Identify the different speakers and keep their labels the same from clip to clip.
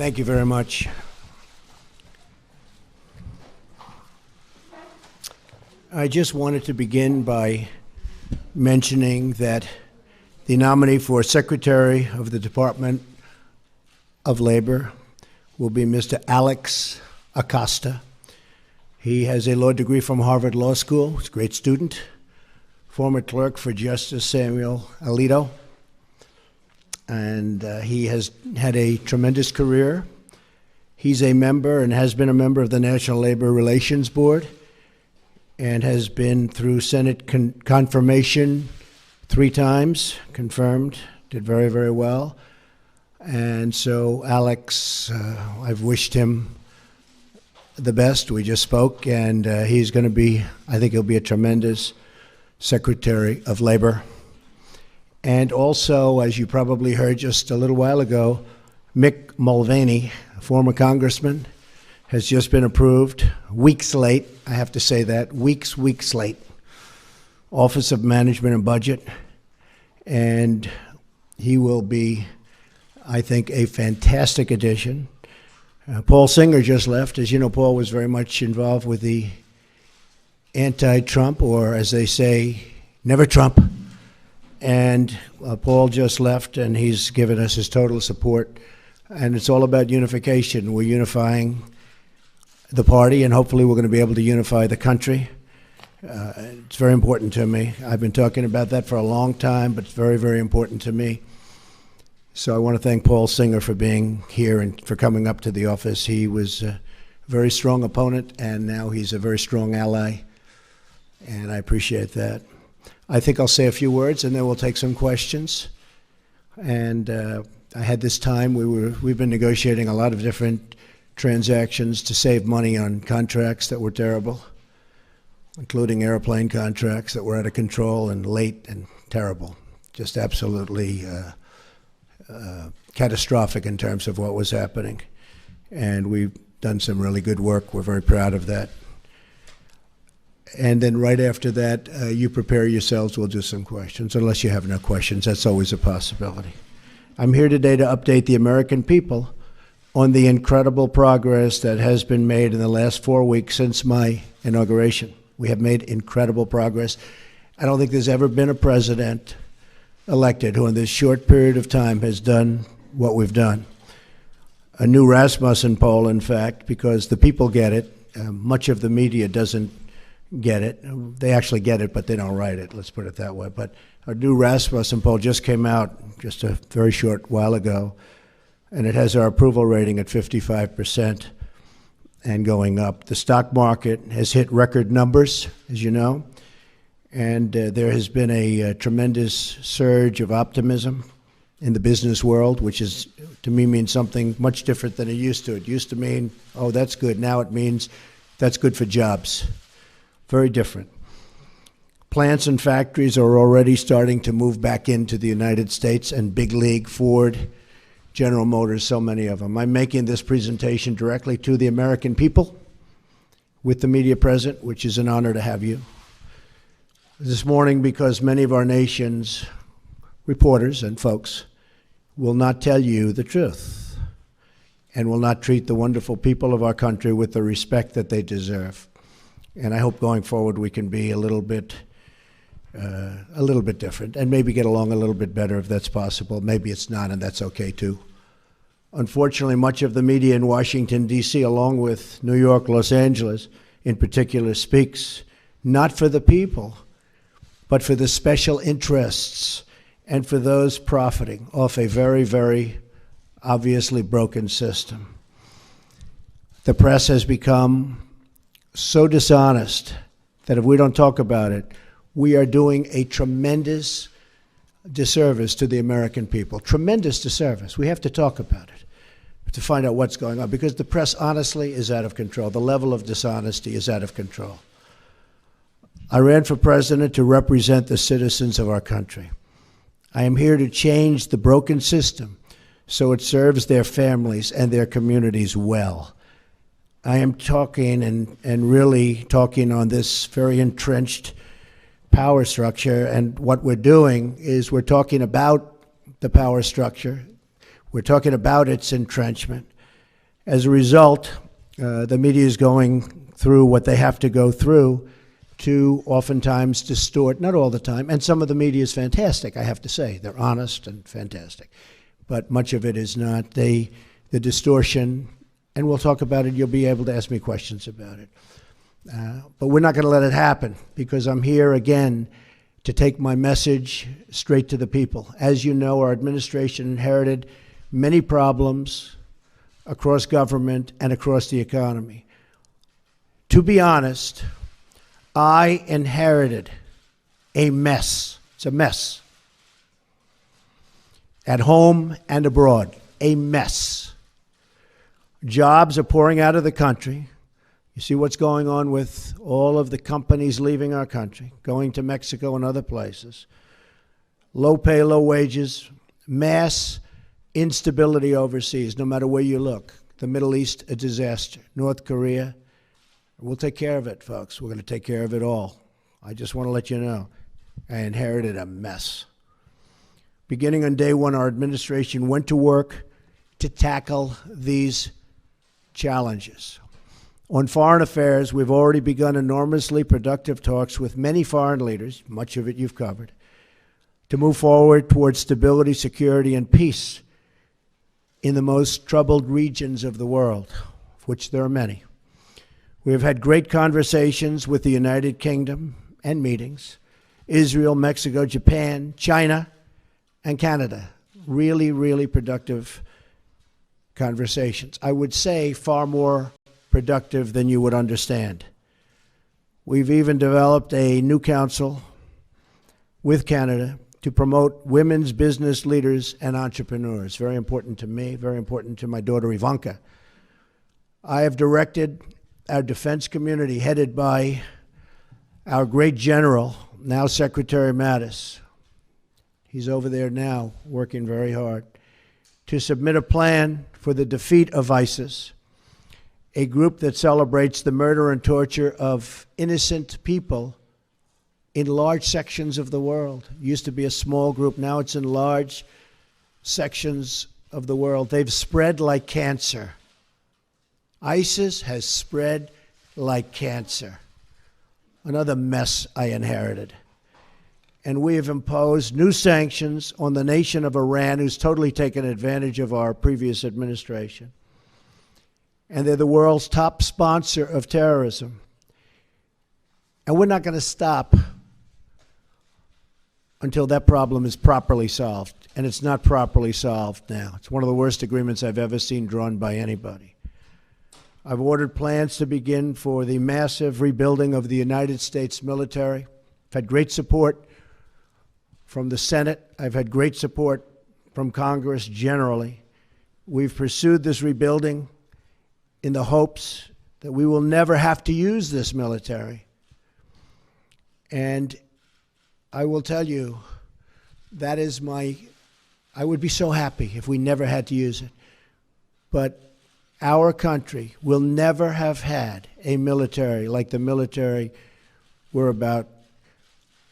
Speaker 1: Thank you very much. I just wanted to begin by mentioning that the nominee for Secretary of the Department of Labor will be Mr. Alex Acosta. He has a law degree from Harvard Law School. He's a great student, former clerk for Justice Samuel Alito, and he has had a tremendous career. He's a member and has been a member of the National Labor Relations Board and has been through Senate confirmation 3 times, confirmed, did very, very well. And so Alex, I've wished him the best. We just spoke, and he's going to be, I think he'll be a tremendous Secretary of Labor. And also, as you probably heard just a little while ago, Mick Mulvaney, a former congressman, has just been approved, weeks late, I have to say that, weeks late, Office of Management and Budget, and he will be, I think, a fantastic addition. Paul Singer just left. As you know, Paul was very much involved with the anti-Trump, or as they say, never Trump. And Paul just left, and he's given us his total support. And it's all about unification. We're unifying the party, and hopefully we're going to be able to unify the country. It's very important to me. I've been talking about that for a long time, but it's very, very important to me. So I want to thank Paul Singer for being here and for coming up to the office. He was a very strong opponent, and now he's a very strong ally, and I appreciate that. I think I'll say a few words, and then we'll take some questions. And I had this time, we've been negotiating a lot of different transactions to save money on contracts that were terrible, including airplane contracts that were out of control and late and terrible, just absolutely catastrophic in terms of what was happening. And we've done some really good work. We're very proud of that. And then right after that, you prepare yourselves. We'll do some questions, unless you have no questions. That's always a possibility. I'm here today to update the American people on the incredible progress that has been made in the last 4 weeks since my inauguration. We have made incredible progress. I don't think there's ever been a president elected who in this short period of time has done what we've done. A new Rasmussen poll, in fact, because the people get it. Much of the media doesn't get it. They actually get it, but they don't write it, let's put it that way. But a new Rasmussen poll just came out just a very short while ago, and it has our approval rating at 55% and going up. The stock market has hit record numbers, as you know, and there has been a tremendous surge of optimism in the business world, which is, to me, means something much different than it used to. It used to mean, oh, that's good. Now it means that's good for jobs. Very different. Plants and factories are already starting to move back into the United States, and big league, Ford, General Motors, so many of them. I'm making this presentation directly to the American people with the media present, which is an honor to have you. This morning, because many of our nation's reporters and folks will not tell you the truth and will not treat the wonderful people of our country with the respect that they deserve. And I hope going forward we can be a little bit different and maybe get along a little bit better if that's possible. Maybe it's not, and that's okay too. Unfortunately, much of the media in Washington, D.C., along with New York, Los Angeles in particular, speaks not for the people, but for the special interests and for those profiting off a very, very obviously broken system. The press has become so dishonest that if we don't talk about it, we are doing a tremendous disservice to the American people. Tremendous disservice. We have to talk about it to find out what's going on, because the press honestly is out of control. The level of dishonesty is out of control. I ran for president to represent the citizens of our country. I am here to change the broken system so it serves their families and their communities well. I am talking and really talking on this very entrenched power structure, and what we're doing is we're talking about the power structure. We're talking about its entrenchment. As a result, the media is going through what they have to go through to oftentimes distort, not all the time, and some of the media is fantastic, I have to say. They're honest and fantastic. But much of it is not. The distortion, and we'll talk about it, you'll be able to ask me questions about it. But we're not going to let it happen, because I'm here again to take my message straight to the people. As you know, our administration inherited many problems across government and across the economy. To be honest, I inherited a mess. It's a mess. At home and abroad, a mess. Jobs are pouring out of the country. You see what's going on with all of the companies leaving our country, going to Mexico and other places. Low pay, low wages, mass instability overseas, no matter where you look. The Middle East, a disaster. North Korea, we'll take care of it, folks. We're going to take care of it all. I just want to let you know, I inherited a mess. Beginning on day one, our administration went to work to tackle these challenges. On foreign affairs, we've already begun enormously productive talks with many foreign leaders, much of it you've covered, to move forward towards stability, security, and peace in the most troubled regions of the world, of which there are many. We have had great conversations with the United Kingdom and meetings, Israel, Mexico, Japan, China, and Canada. Really, really productive conversations. I would say far more productive than you would understand. We've even developed a new council with Canada to promote women's business leaders and entrepreneurs. Very important to me, very important to my daughter Ivanka. I have directed our defense community, headed by our great general, now Secretary Mattis. He's over there now, working very hard, to submit a plan for the defeat of ISIS, a group that celebrates the murder and torture of innocent people in large sections of the world. It used to be a small group, now it's in large sections of the world. They've spread like cancer. ISIS has spread like cancer. Another mess I inherited. And we have imposed new sanctions on the nation of Iran, who's totally taken advantage of our previous administration. And they're the world's top sponsor of terrorism. And we're not going to stop until that problem is properly solved. And it's not properly solved now. It's one of the worst agreements I've ever seen drawn by anybody. I've ordered plans to begin for the massive rebuilding of the United States military. I've had great support from the Senate. I've had great support from Congress generally. We've pursued this rebuilding in the hopes that we will never have to use this military. And I will tell you, that is I would be so happy if we never had to use it. But our country will never have had a military like the military we're about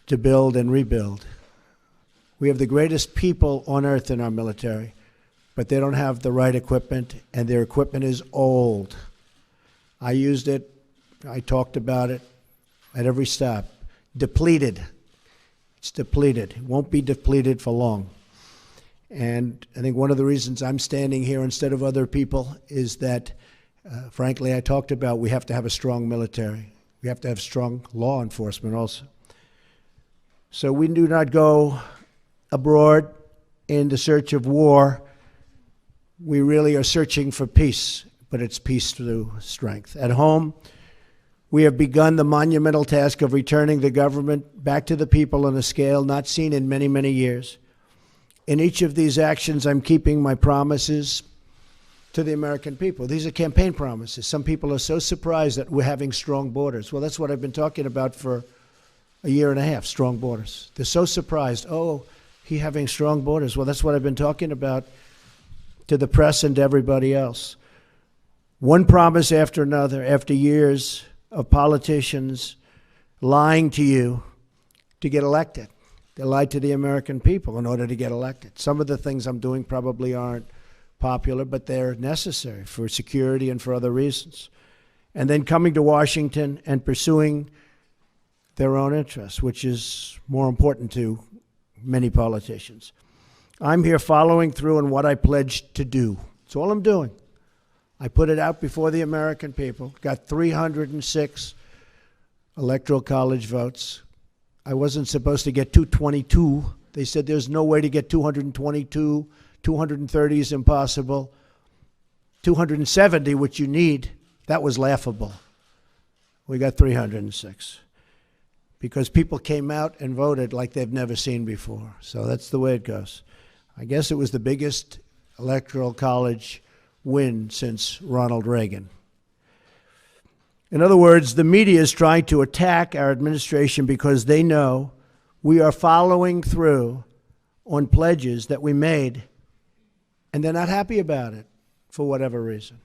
Speaker 1: to build and rebuild. We have the greatest people on earth in our military, but they don't have the right equipment, and their equipment is old. I used it. I talked about it at every stop. Depleted. It's depleted. It won't be depleted for long. And I think one of the reasons I'm standing here instead of other people is that, frankly, I talked about we have to have a strong military. We have to have strong law enforcement also. So we do not go abroad in the search of war. We really are searching for peace, but it's peace through strength. At home, we have begun the monumental task of returning the government back to the people on a scale not seen in many, many years. In each of these actions, I'm keeping my promises to the American people. These are campaign promises. Some people are so surprised that we're having strong borders. Well, that's what I've been talking about for a year and a half, strong borders. They're so surprised. Oh, he having strong borders. Well, that's what I've been talking about to the press and to everybody else. One promise after another, after years of politicians lying to you to get elected. They lied to the American people in order to get elected. Some of the things I'm doing probably aren't popular, but they're necessary for security and for other reasons. And then coming to Washington and pursuing their own interests, which is more important to many politicians. I'm here following through on what I pledged to do. That's all I'm doing. I put it out before the American people, got 306 electoral college votes. I wasn't supposed to get 222. They said there's no way to get 222. 230 is impossible. 270, which you need, that was laughable. We got 306 because people came out and voted like they've never seen before. So that's the way it goes. I guess it was the biggest electoral college win since Ronald Reagan. In other words, the media is trying to attack our administration because they know we are following through on pledges that we made, and they're not happy about it for whatever reason.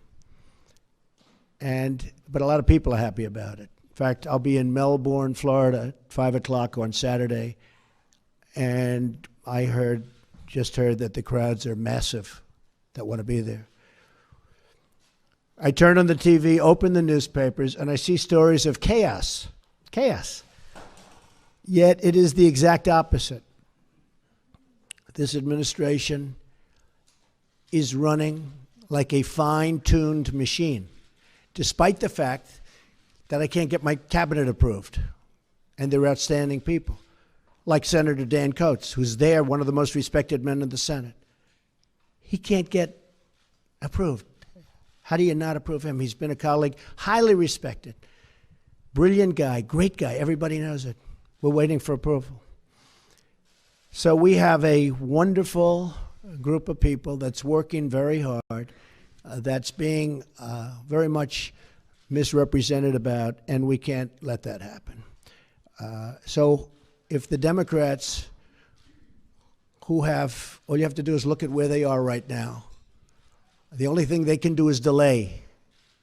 Speaker 1: But a lot of people are happy about it. In fact, I'll be in Melbourne, Florida at 5 o'clock on Saturday, and I just heard that the crowds are massive that want to be there. I turn on the TV, open the newspapers, and I see stories of chaos. Chaos. Yet it is the exact opposite. This administration is running like a fine-tuned machine, despite the fact that I can't get my cabinet approved. And they're outstanding people, like Senator Dan Coates, who's there, one of the most respected men in the Senate. He can't get approved. How do you not approve him? He's been a colleague, highly respected, brilliant guy, great guy. Everybody knows it. We're waiting for approval. So we have a wonderful group of people that's working very hard, that's being very much misrepresented about, and we can't let that happen. So if the Democrats all you have to do is look at where they are right now. The only thing they can do is delay,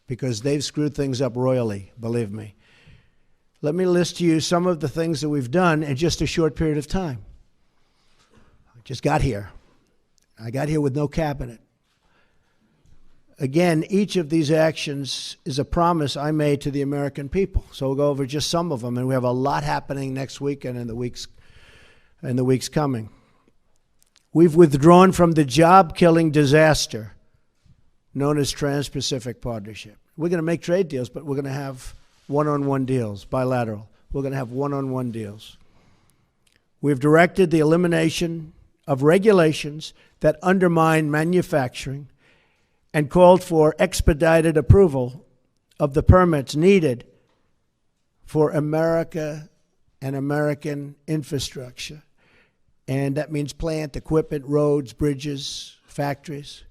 Speaker 1: because they've screwed things up royally, believe me. Let me list to you some of the things that we've done in just a short period of time. I just got here. I got here with no cabinet. Again, each of these actions is a promise I made to the American people. So we'll go over just some of them, and we have a lot happening next week and in the weeks coming. We've withdrawn from the job-killing disaster known as Trans-Pacific Partnership. We're going to make trade deals, but we're going to have one-on-one deals, bilateral. We're going to have one-on-one deals. We've directed the elimination of regulations that undermine manufacturing and called for expedited approval of the permits needed for America and American infrastructure. And that means plant, equipment, roads, bridges, factories.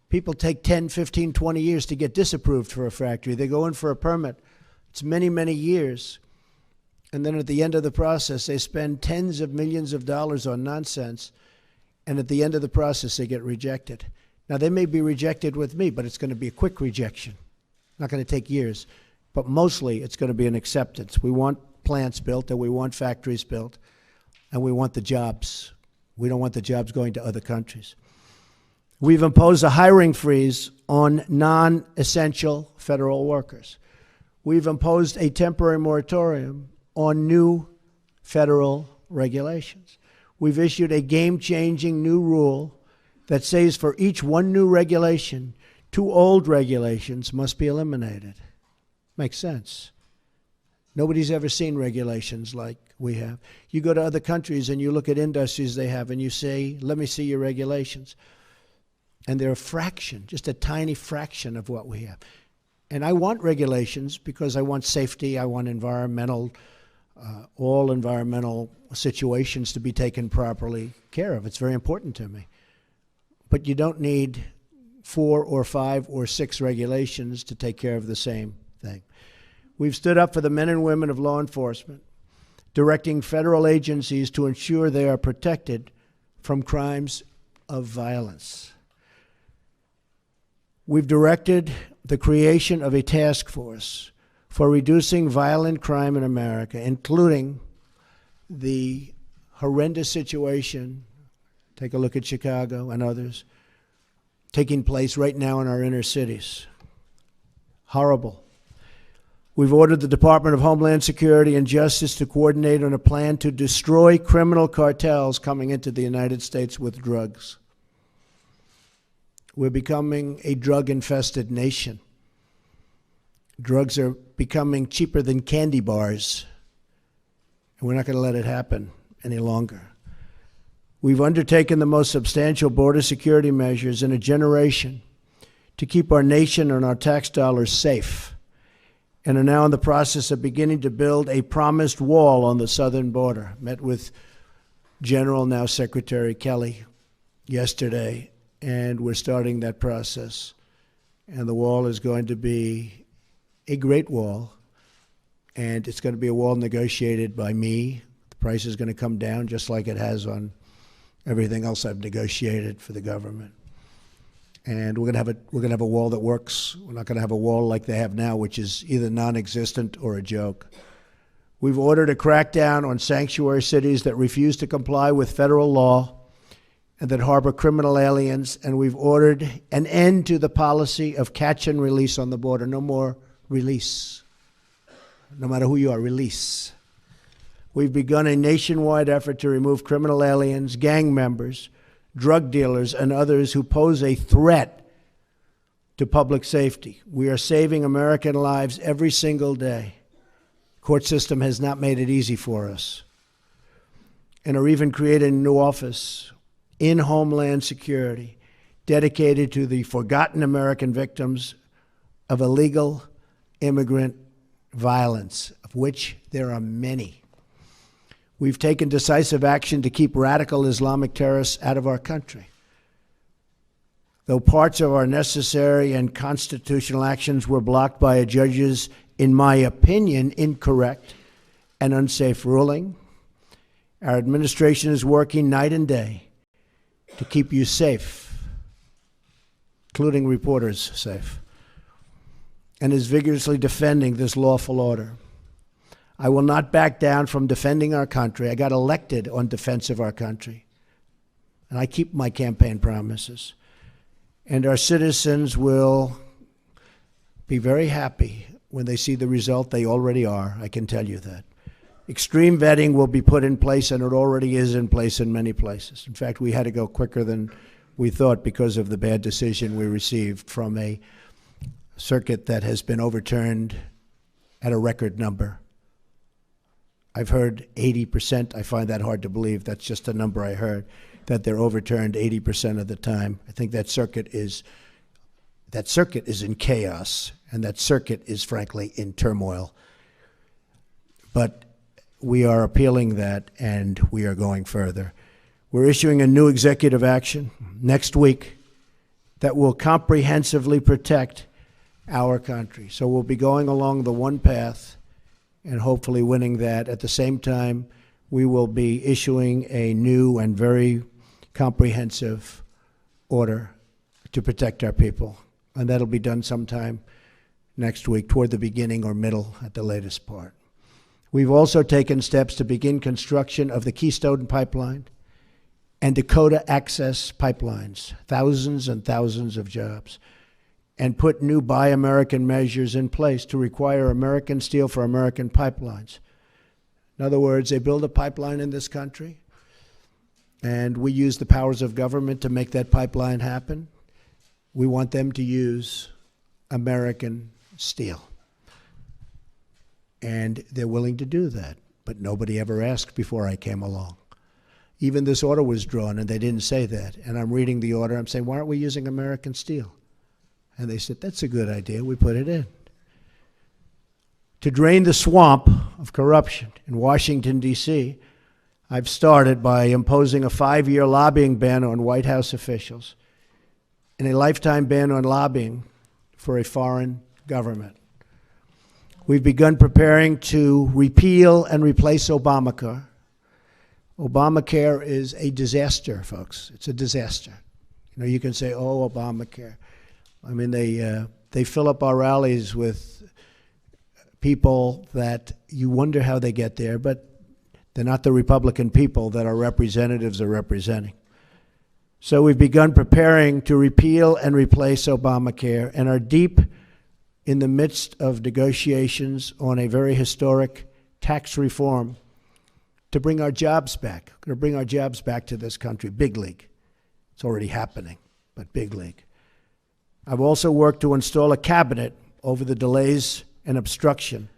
Speaker 1: People take 10, 15, 20 years to get disapproved for a factory. They go in for a permit. It's many, many years. And then at the end of the process, they spend tens of millions of dollars on nonsense. And at the end of the process, they get rejected. Now, they may be rejected with me, but it's going to be a quick rejection. Not going to take years. But mostly, it's going to be an acceptance. We want plants built, and we want factories built, and we want the jobs. We don't want the jobs going to other countries. We've imposed a hiring freeze on non-essential federal workers. We've imposed a temporary moratorium on new federal regulations. We've issued a game-changing new rule that says for each one new regulation, 2 old regulations must be eliminated. Makes sense. Nobody's ever seen regulations like we have. You go to other countries and you look at industries they have and you say, let me see your regulations. And they're a fraction, just a tiny fraction of what we have. And I want regulations because I want safety, I want all environmental situations to be taken properly care of. It's very important to me. But you don't need 4 or 5 or 6 regulations to take care of the same thing. We've stood up for the men and women of law enforcement, directing federal agencies to ensure they are protected from crimes of violence. We've directed the creation of a task force for reducing violent crime in America, including the horrendous situation, take a look at Chicago and others, taking place right now in our inner cities. Horrible. We've ordered the Department of Homeland Security and Justice to coordinate on a plan to destroy criminal cartels coming into the United States with drugs. We're becoming a drug-infested nation. Drugs are becoming cheaper than candy bars, and we're not going to let it happen any longer. We've undertaken the most substantial border security measures in a generation to keep our nation and our tax dollars safe, and are now in the process of beginning to build a promised wall on the southern border. Met with General, now Secretary Kelly, yesterday, and we're starting that process. And the wall is going to be a great wall, and it's going to be a wall negotiated by me. The price is going to come down just like it has on everything else I've negotiated for the government. And we're going to have a wall that works. We're not going to have a wall like they have now, which is either non-existent or a joke. We've ordered a crackdown on sanctuary cities that refuse to comply with federal law and that harbor criminal aliens, and we've ordered an end to the policy of catch and release on the border. No more release. No matter who you are, release. We've begun a nationwide effort to remove criminal aliens, gang members, drug dealers, and others who pose a threat to public safety. We are saving American lives every single day. The court system has not made it easy for us. And are even creating a new office in Homeland Security dedicated to the forgotten American victims of illegal immigrant violence, of which there are many. We've taken decisive action to keep radical Islamic terrorists out of our country. Though parts of our necessary and constitutional actions were blocked by a judge's, in my opinion, incorrect and unsafe ruling, our administration is working night and day to keep you safe, including reporters safe, and is vigorously defending this lawful order. I will not back down from defending our country. I got elected on defense of our country, and I keep my campaign promises. And our citizens will be very happy when they see the result. They already are, I can tell you that. Extreme vetting will be put in place, and it already is in place in many places. In fact, we had to go quicker than we thought because of the bad decision we received from a circuit that has been overturned at a record number. I've heard 80%. I find that hard to believe. That's just a number I heard, that they're overturned 80% of the time. I think that circuit is in chaos, and that circuit is, frankly, in turmoil. But we are appealing that, and we are going further. We're issuing a new executive action next week that will comprehensively protect our country. So we'll be going along the one path and hopefully winning that. At the same time, we will be issuing a new and very comprehensive order to protect our people. And that'll be done sometime next week, toward the beginning or middle at the latest part. We've also taken steps to begin construction of the Keystone Pipeline and Dakota Access Pipelines, thousands and thousands of jobs, and put new Buy American measures in place to require American steel for American pipelines. In other words, they build a pipeline in this country, and we use the powers of government to make that pipeline happen. We want them to use American steel. And they're willing to do that, but nobody ever asked before I came along. Even this order was drawn, and they didn't say that. And I'm reading the order, I'm saying, why aren't we using American steel? And they said, that's a good idea, we put it in. To drain the swamp of corruption in Washington, D.C., I've started by imposing a 5-year lobbying ban on White House officials and a lifetime ban on lobbying for a foreign government. We've begun preparing to repeal and replace Obamacare. Obamacare is a disaster, folks. It's a disaster. You know, you can say, oh, Obamacare. I mean, they fill up our rallies with people that you wonder how they get there, but they're not the Republican people that our representatives are representing. So we've begun preparing to repeal and replace Obamacare and are deep in the midst of negotiations on a very historic tax reform to bring our jobs back. We're going to bring our jobs back to this country, big league. It's already happening, but big league. I've also worked to install a cabinet over the delays and obstruction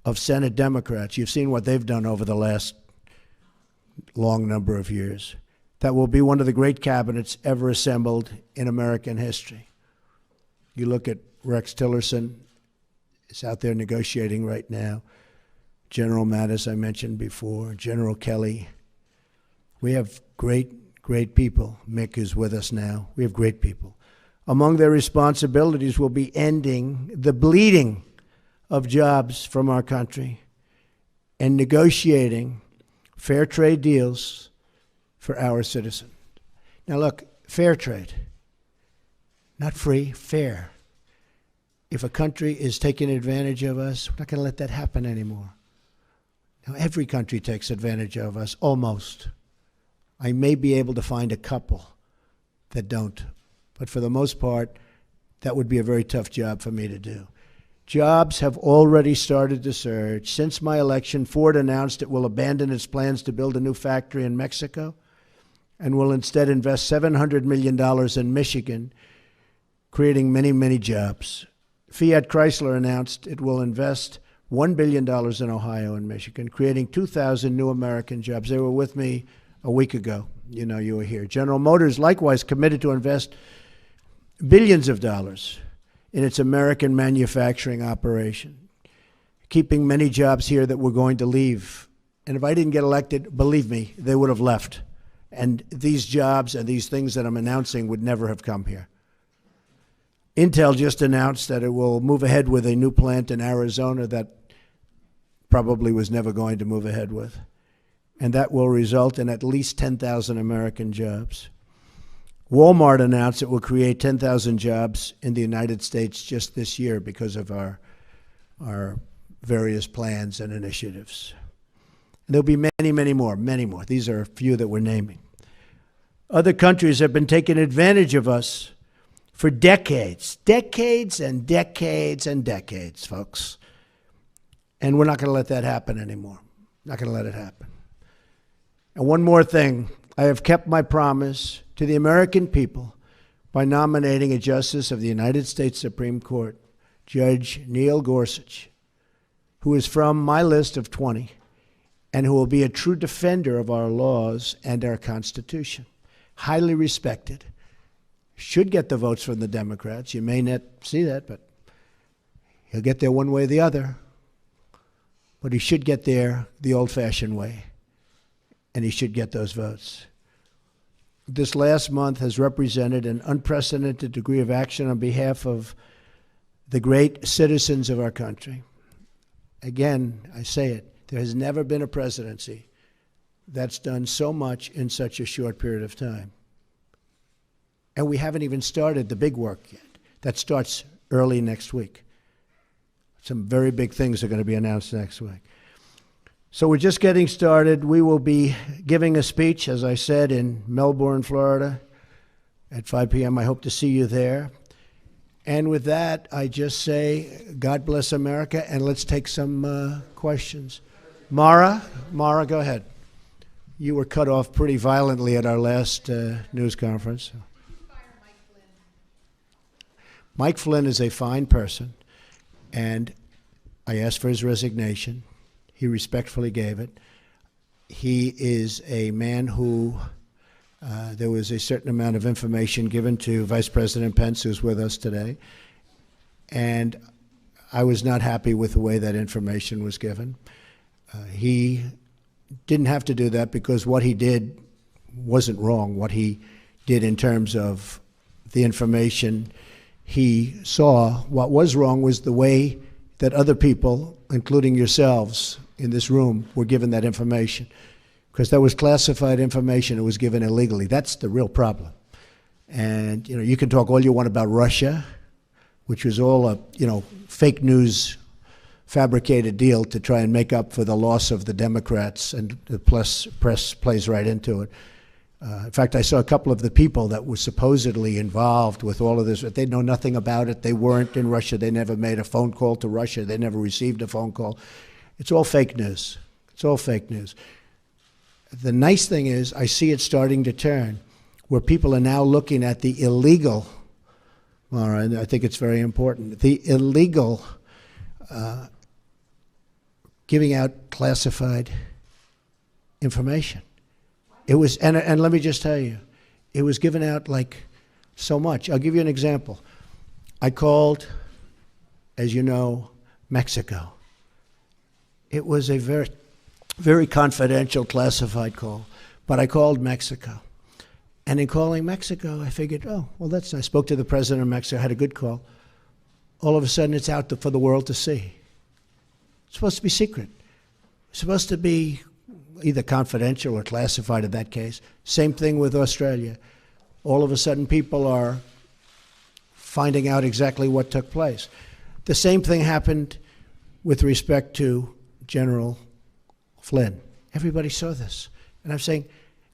Speaker 1: of Senate Democrats. You've seen what they've done over the last long number of years. That will be one of the great cabinets ever assembled in American history. You look at Rex Tillerson, is out there negotiating right now. General Mattis, I mentioned before, General Kelly. We have great people. Mick is with us now. We have great people. Among their responsibilities will be ending the bleeding of jobs from our country and negotiating fair trade deals for our citizens. Now look, fair trade, not free, fair. If a country is taking advantage of us, we're not going to let that happen anymore. Now every country takes advantage of us, almost. I may be able to find a couple that don't, but for the most part, that would be a very tough job for me to do. Jobs have already started to surge. Since my election, Ford announced it will abandon its plans to build a new factory in Mexico and will instead invest $700 million in Michigan, creating many, many jobs. Fiat Chrysler announced it will invest $1 billion in Ohio and Michigan, creating 2,000 new American jobs. They were with me a week ago. You know, you were here. General Motors likewise committed to invest billions of dollars in its American manufacturing operation, keeping many jobs here that were going to leave. And if I didn't get elected, believe me, they would have left. And these jobs and these things that I'm announcing would never have come here. Intel just announced that it will move ahead with a new plant in Arizona that probably was never going to move ahead with. And that will result in at least 10,000 American jobs. Walmart announced it will create 10,000 jobs in the United States just this year because of our various plans and initiatives. And there'll be many, many more. These are a few that we're naming. Other countries have been taking advantage of us for decades, decades and decades and decades, folks. And we're not going to let that happen anymore. Not going to let it happen. And one more thing, I have kept my promise to the American people by nominating a justice of the United States Supreme Court, Judge Neil Gorsuch, who is from my list of 20 and who will be a true defender of our laws and our Constitution. Highly respected. Should get the votes from the Democrats. You may not see that, but he'll get there one way or the other. But he should get there the old-fashioned way, and he should get those votes. This last month has represented an unprecedented degree of action on behalf of the great citizens of our country. Again, I say it, there has never been a presidency that's done so much in such a short period of time. And we haven't even started the big work yet. That starts early next week. Some very big things are going to be announced next week. So we're just getting started. We will be giving a speech, as I said, in Melbourne, Florida at 5 p.m. I hope to see you there. And with that, I just say, God bless America, and let's take some questions. Mara, go ahead. You were cut off pretty violently at our last news conference. Mike Flynn is a fine person, and I asked for his resignation. He respectfully gave it. He is a man who, there was a certain amount of information given to Vice President Pence, who's with us today, and I was not happy with the way that information was given. He didn't have to do that because what he did wasn't wrong. What he did in terms of the information he saw, what was wrong was the way that other people, including yourselves in this room, were given that information. Because that was classified information, it was given illegally. That's the real problem. And you can talk all you want about Russia, which was all a fake news fabricated deal to try and make up for the loss of the Democrats, and the press plays right into it. In fact, I saw a couple of the people that were supposedly involved with all of this. They know nothing about it. They weren't in Russia. They never made a phone call to Russia. They never received a phone call. It's all fake news. It's all fake news. The nice thing is I see it starting to turn, where people are now looking at the illegal, all right, I think it's very important, the illegal giving out classified information. It was, and let me just tell you, it was given out like so much. I'll give you an example. I called, as you know, Mexico. It was a very, very confidential, classified call, but I called Mexico. And in calling Mexico, I figured, oh, well, that's nice. I spoke to the president of Mexico, had a good call. All of a sudden, it's out for the world to see. It's supposed to be secret. It's supposed to be either confidential or classified in that case. Same thing with Australia. All of a sudden, people are finding out exactly what took place. The same thing happened with respect to General Flynn. Everybody saw this. And I'm saying,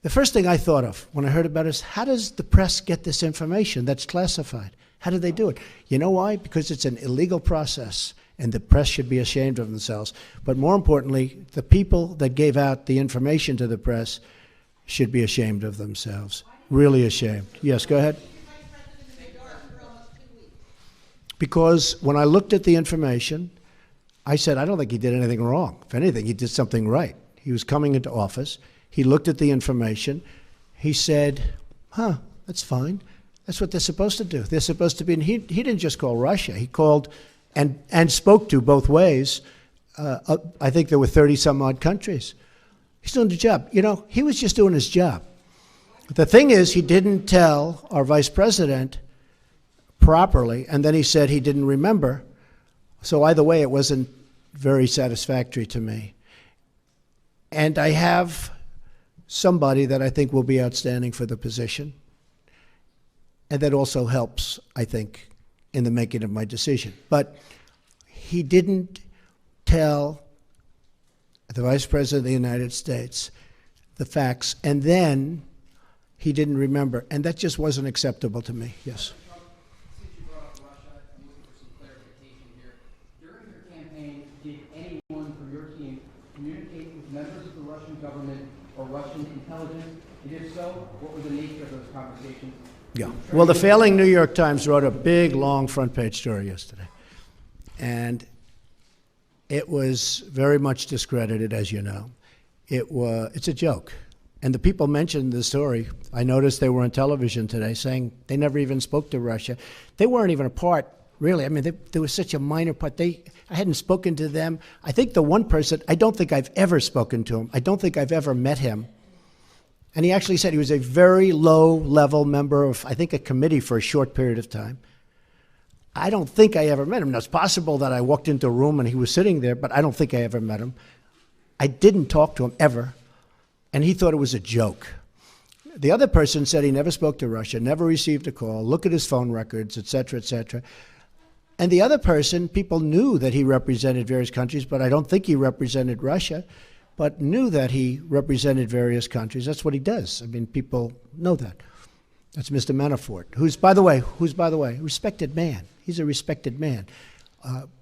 Speaker 1: the first thing I thought of when I heard about it is, how does the press get this information that's classified? How did they do it? You know why? Because it's an illegal process, and the press should be ashamed of themselves. But more importantly, the people that gave out the information to the press should be ashamed of themselves. Really ashamed. Yes, go ahead. Because when I looked at the information, I said, I don't think he did anything wrong. If anything, he did something right. He was coming into office. He looked at the information. He said, huh, that's fine. That's what they're supposed to do. They're supposed to be, and he didn't just call Russia. He called and spoke to both ways. I think there were 30-some-odd countries. He's doing the job. You know, he was just doing his job. The thing is, he didn't tell our vice president properly, and then he said he didn't remember. So either way, it wasn't very satisfactory to me. And I have somebody that I think will be outstanding for the position. And that also helps, I think, in the making of my decision. But he didn't tell the Vice President of the United States the facts, and then he didn't remember. And that just wasn't acceptable to me. Yes.
Speaker 2: Since you brought up Russia, I'm looking for some clarification here. During your campaign, did anyone from your team communicate with members of the Russian government or Russian intelligence? And if so, what were the nature of those conversations?
Speaker 1: Yeah. Well, the failing New York Times wrote a big, long front-page story yesterday. And it was very much discredited, as you know. It's a joke. And the people mentioned the story. I noticed they were on television today saying they never even spoke to Russia. They weren't even a part, really. I mean, they were such a minor part. I hadn't spoken to them. I think the one person, I don't think I've ever spoken to him. I don't think I've ever met him. And he actually said he was a very low-level member of, I think, a committee for a short period of time. I don't think I ever met him. Now, it's possible that I walked into a room and he was sitting there, but I don't think I ever met him. I didn't talk to him ever, and he thought it was a joke. The other person said he never spoke to Russia, never received a call, look at his phone records, et cetera, et cetera. And the other person, people knew that he represented various countries, but I don't think he represented Russia, but knew that he represented various countries. That's what he does. I mean, people know that. That's Mr. Manafort, who's, by the way, a respected man. He's a respected man.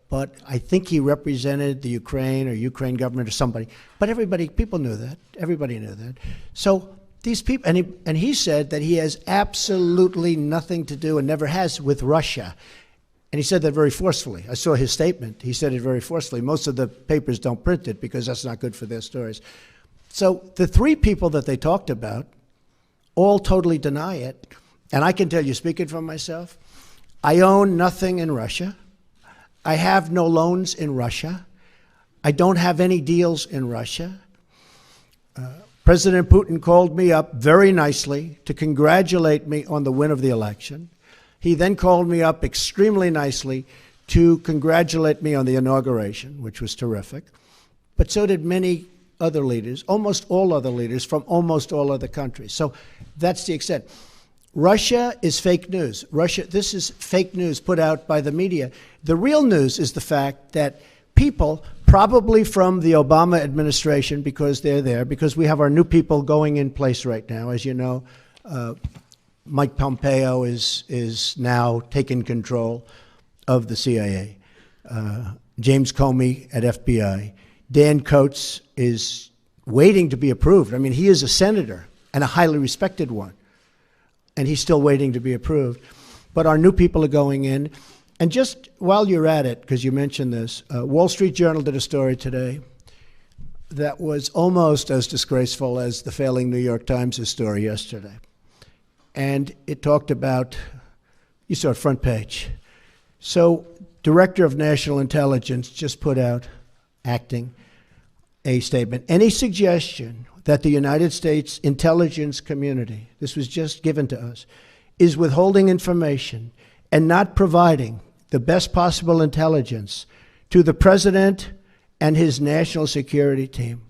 Speaker 1: But I think he represented the Ukraine government or somebody. But people knew that. Everybody knew that. So these people, and he said that he has absolutely nothing to do and never has with Russia. And he said that very forcefully. I saw his statement. He said it very forcefully. Most of the papers don't print it because that's not good for their stories. So the three people that they talked about all totally deny it. And I can tell you, speaking for myself, I own nothing in Russia. I have no loans in Russia. I don't have any deals in Russia. President Putin called me up very nicely to congratulate me on the win of the election. He then called me up extremely nicely to congratulate me on the inauguration, which was terrific. But so did many other leaders, almost all other leaders from almost all other countries. So that's the extent. Russia is fake news. This is fake news put out by the media. The real news is the fact that people Probably from the Obama administration, because they're there, because we have our new people going in place right now. As you know, Mike Pompeo is now taking control of the CIA. James Comey at FBI. Dan Coates is waiting to be approved. I mean, he is a senator and a highly respected one, and he's still waiting to be approved. But our new people are going in. And just while you're at it, because you mentioned this, Wall Street Journal did a story today that was almost as disgraceful as the failing New York Times' story yesterday. And it talked about, you saw it front page. So, Director of National Intelligence just put out, acting, a statement. Any suggestion that the United States intelligence community, this was just given to us, is withholding information and not providing the best possible intelligence to the president and his national security team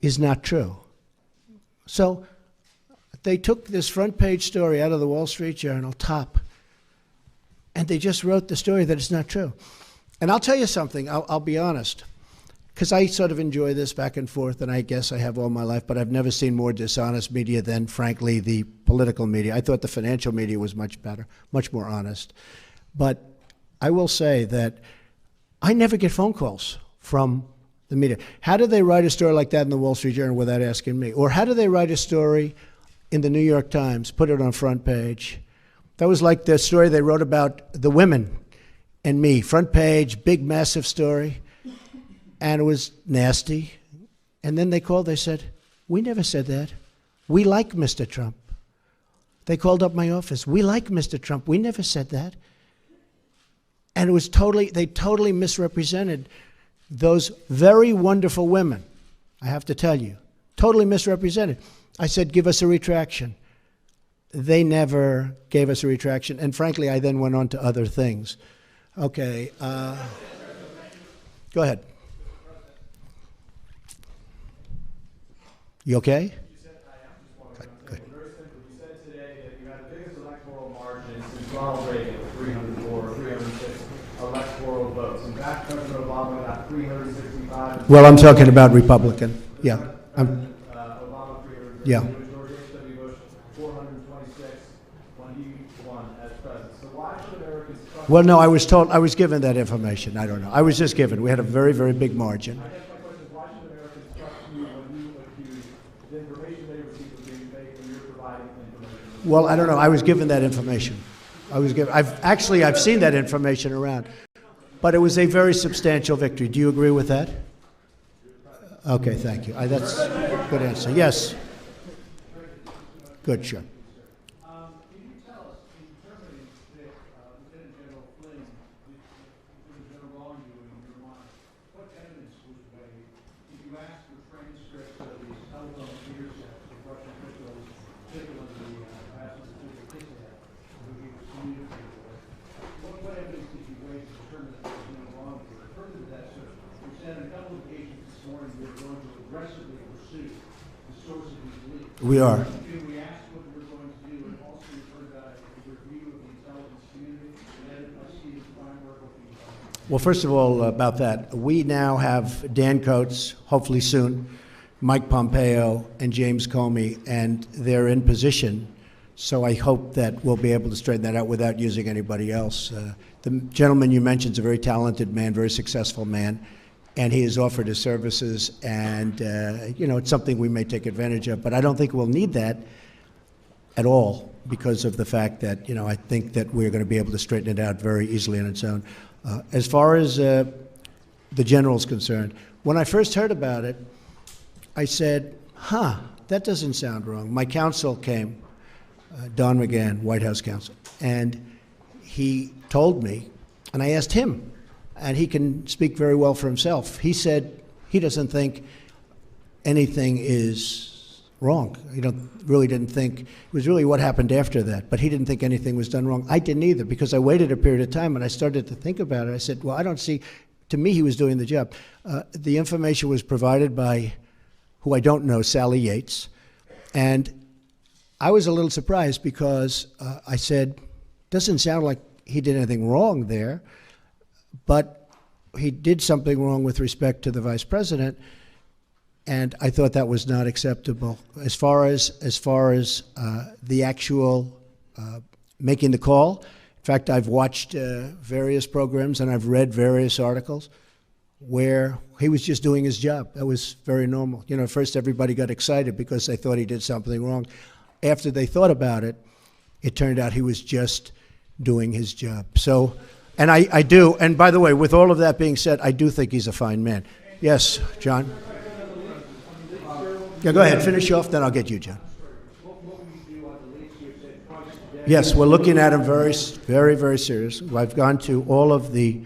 Speaker 1: is not true. So they took this front page story out of the Wall Street Journal, top, and they just wrote the story that it's not true. And I'll tell you something, I'll be honest, because I sort of enjoy this back and forth, and I guess I have all my life, but I've never seen more dishonest media than, frankly, the political media. I thought the financial media was much better, much more honest. But I will say that I never get phone calls from the media. How do they write a story like that in the Wall Street Journal without asking me? Or how do they write a story in the New York Times, put it on front page? That was like the story they wrote about the women and me. Front page, big, massive story. And it was nasty. And then they called, they said, we never said that. We like Mr. Trump. They called up my office. We like Mr. Trump. We never said that. And it was they totally misrepresented those very wonderful women, I have to tell you. Totally misrepresented. I said, give us a retraction. They never gave us a retraction. And frankly, I then went on to other things. Okay. Go ahead. You okay?
Speaker 3: You said, good. Very simple. You said today that you had the biggest electoral margin since Ronald Reagan with 304 or 306 electoral votes. In fact, President Obama got 365.
Speaker 1: Well, I'm talking about Republican. Yeah.
Speaker 3: Obama 300.
Speaker 1: Yeah.
Speaker 3: George H.W. Bush 426 when he won as president. So why should Americans trust?
Speaker 1: Well, no, I was given that information. I don't know. I was just given. We had a very, very big margin.
Speaker 3: I guess my question is, why should Americans trust you when you accuse the information they receive of being fake when you're providing information?
Speaker 1: Well, I don't know. I was given that information. I've seen that information around. But it was a very substantial victory. Do you agree with that? Okay, thank you. That's a good answer. Yes. Good, sure.
Speaker 4: Can you tell us, in determining that Lieutenant General Flynn was no wrongdoing in your mind, what evidence was weighed? Did you ask for transcripts of these telephone intercepts of Russian officials, particularly Kasey, who he was communicating with? What evidence did you weigh to determine that there was no wrongdoing? Further to that, sir, you said on a couple of occasions this morning you were going to aggressively pursue the source of these leaks.
Speaker 1: We are.
Speaker 4: Can we ask what we're going to do, and also refer to a review of the intelligence community, and then I see the framework of the
Speaker 1: Well, first of all, about that, we now have Dan Coates, hopefully soon, Mike Pompeo, and James Comey, and they're in position. So I hope that we'll be able to straighten that out without using anybody else. The gentleman you mentioned is a very talented man, very successful man, and he has offered his services, and it's something we may take advantage of. But I don't think we'll need that at all because of the fact that, I think that we're going to be able to straighten it out very easily on its own. As far as the general's concerned, when I first heard about it, I said, that doesn't sound wrong. My counsel came, Don McGahn, White House counsel, and he told me, and I asked him, and he can speak very well for himself. He said he doesn't think anything is wrong. He really didn't think, it was really what happened after that, but he didn't think anything was done wrong. I didn't either, because I waited a period of time and I started to think about it. I said, well, I don't see, to me he was doing the job. The information was provided by, who I don't know, Sally Yates, and I was a little surprised because I said, doesn't sound like he did anything wrong there, but he did something wrong with respect to the vice president, and I thought that was not acceptable. As far as the actual making the call, in fact, I've watched various programs and I've read various articles where he was just doing his job. That was very normal. You know, first everybody got excited because they thought he did something wrong. After they thought about it, it turned out he was just doing his job. So, and I do, and by the way, with all of that being said, I do think he's a fine man. Yes, John? Yeah, go ahead, finish off, then I'll get you, John. Yes, we're looking at him very, very serious. I've gone to all of the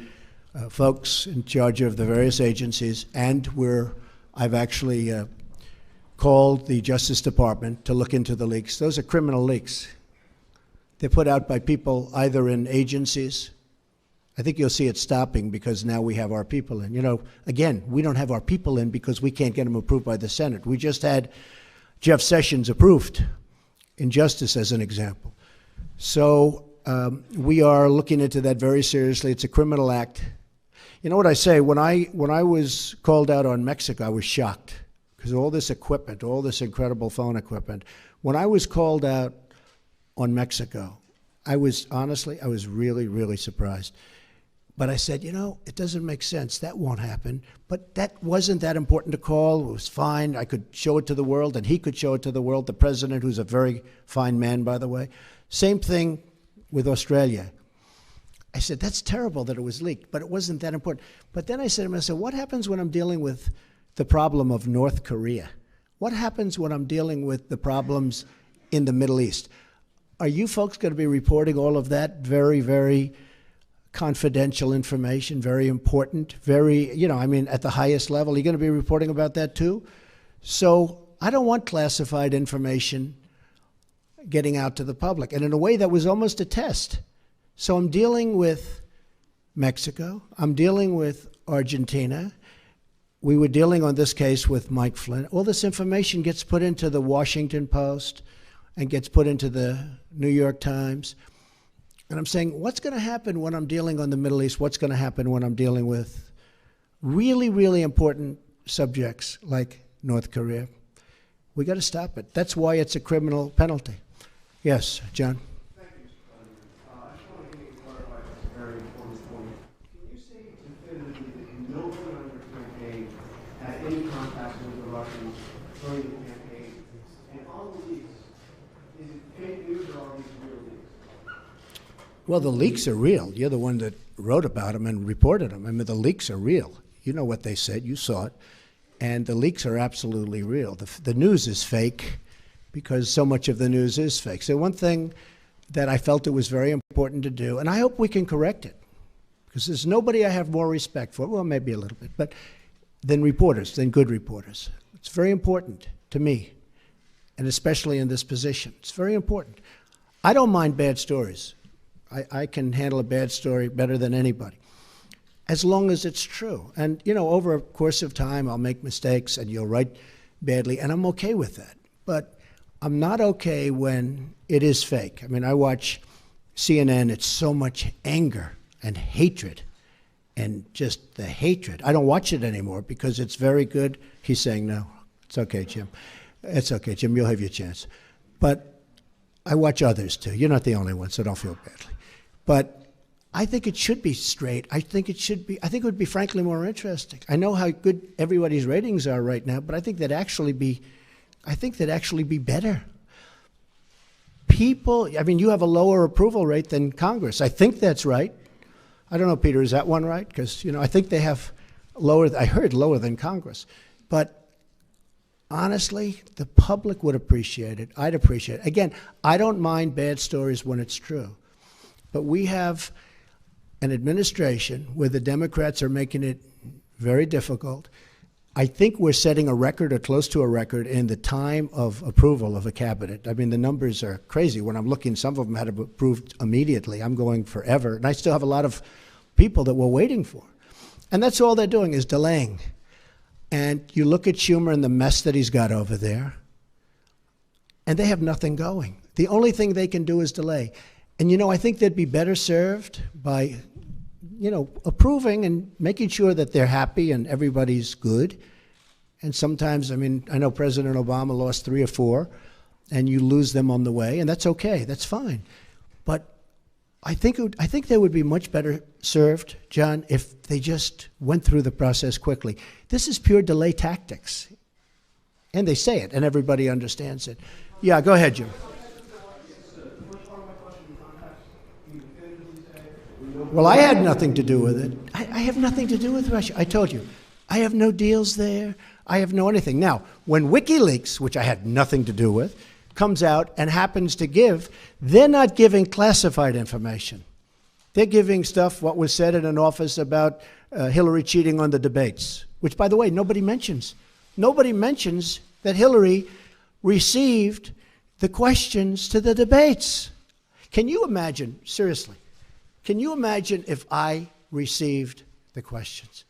Speaker 1: folks in charge of the various agencies, and I've actually called the Justice Department to look into the leaks. Those are criminal leaks. They're put out by people either in agencies. I think you'll see it stopping because now we have our people in. You know, again, we don't have our people in because we can't get them approved by the Senate. We just had Jeff Sessions approved in Justice as an example. So we are looking into that very seriously. It's a criminal act. You know what I say, when I was called out on Mexico, I was shocked because all this equipment, all this incredible phone equipment. When I was called out on Mexico, I was really, really surprised. But I said, you know, it doesn't make sense. That won't happen. But that wasn't that important to call. It was fine. I could show it to the world, and he could show it to the world. The president, who's a very fine man, by the way. Same thing with Australia. I said, that's terrible that it was leaked, but it wasn't that important. But then I said to myself, what happens when I'm dealing with the problem of North Korea? What happens when I'm dealing with the problems in the Middle East? Are you folks going to be reporting all of that very, very confidential information, very important, very, you know, I mean, at the highest level? Are you going to be reporting about that too? So I don't want classified information getting out to the public. And in a way, that was almost a test. So I'm dealing with Mexico. I'm dealing with Argentina. We were dealing on this case with Mike Flynn. All this information gets put into the Washington Post and gets put into the New York Times. And I'm saying, what's going to happen when I'm dealing on the Middle East? What's going to happen when I'm dealing with really, really important subjects like North Korea? We got to stop it. That's why it's a criminal penalty. Yes, John?
Speaker 3: Thank you, Mr. President. I just want to get you clarified this very important point. Can you say definitively that no one on your campaign had any contact with the Russians during the campaign? And on the leaks, is it fake news or are these real leaks?
Speaker 1: Well, the leaks are real. You're the one that wrote about them and reported them. I mean, the leaks are real. You know what they said. You saw it. And the leaks are absolutely real. The news is fake because so much of the news is fake. So one thing that I felt it was very important to do, and I hope we can correct it, because there's nobody I have more respect for, well, maybe a little bit, but than reporters, than good reporters. It's very important to me, and especially in this position. It's very important. I don't mind bad stories. I can handle a bad story better than anybody, as long as it's true. And, you know, over a course of time, I'll make mistakes and you'll write badly, and I'm okay with that. But I'm not okay when it is fake. I mean, I watch CNN, it's so much anger and hatred and just the hatred. I don't watch it anymore because it's very good. He's saying no. It's okay, Jim. It's okay, Jim, you'll have your chance. But I watch others too. You're not the only one, so don't feel badly. But I think it should be straight. I think it would be frankly more interesting. I know how good everybody's ratings are right now, but I think that'd actually be better. People, I mean, you have a lower approval rate than Congress. I think that's right. I don't know, Peter, is that one right? Because, you know, I think they have I heard lower than Congress. But honestly, the public would appreciate it. I'd appreciate it. Again, I don't mind bad stories when it's true. But we have an administration where the Democrats are making it very difficult. I think we're setting a record or close to a record in the time of approval of a cabinet. I mean, the numbers are crazy. When I'm looking, some of them had approved immediately. I'm going forever. And I still have a lot of people that we're waiting for. And that's all they're doing is delaying. And you look at Schumer and the mess that he's got over there, and they have nothing going. The only thing they can do is delay. And, you know, I think they'd be better served by you know, approving and making sure that they're happy and everybody's good. And sometimes, I mean, I know President Obama lost 3 or 4, and you lose them on the way, and that's okay. That's fine. But I think they would be much better served, John, if they just went through the process quickly. This is pure delay tactics. And they say it, and everybody understands it. Yeah, go ahead, Jim. Well, I had nothing to do with it. I have nothing to do with Russia. I told you. I have no deals there. I have no anything. Now, when WikiLeaks, which I had nothing to do with, comes out and happens to give, they're not giving classified information. They're giving stuff, what was said in an office about Hillary cheating on the debates, which, by the way, nobody mentions. Nobody mentions that Hillary received the questions to the debates. Can you imagine, seriously, can you imagine if I received the questions?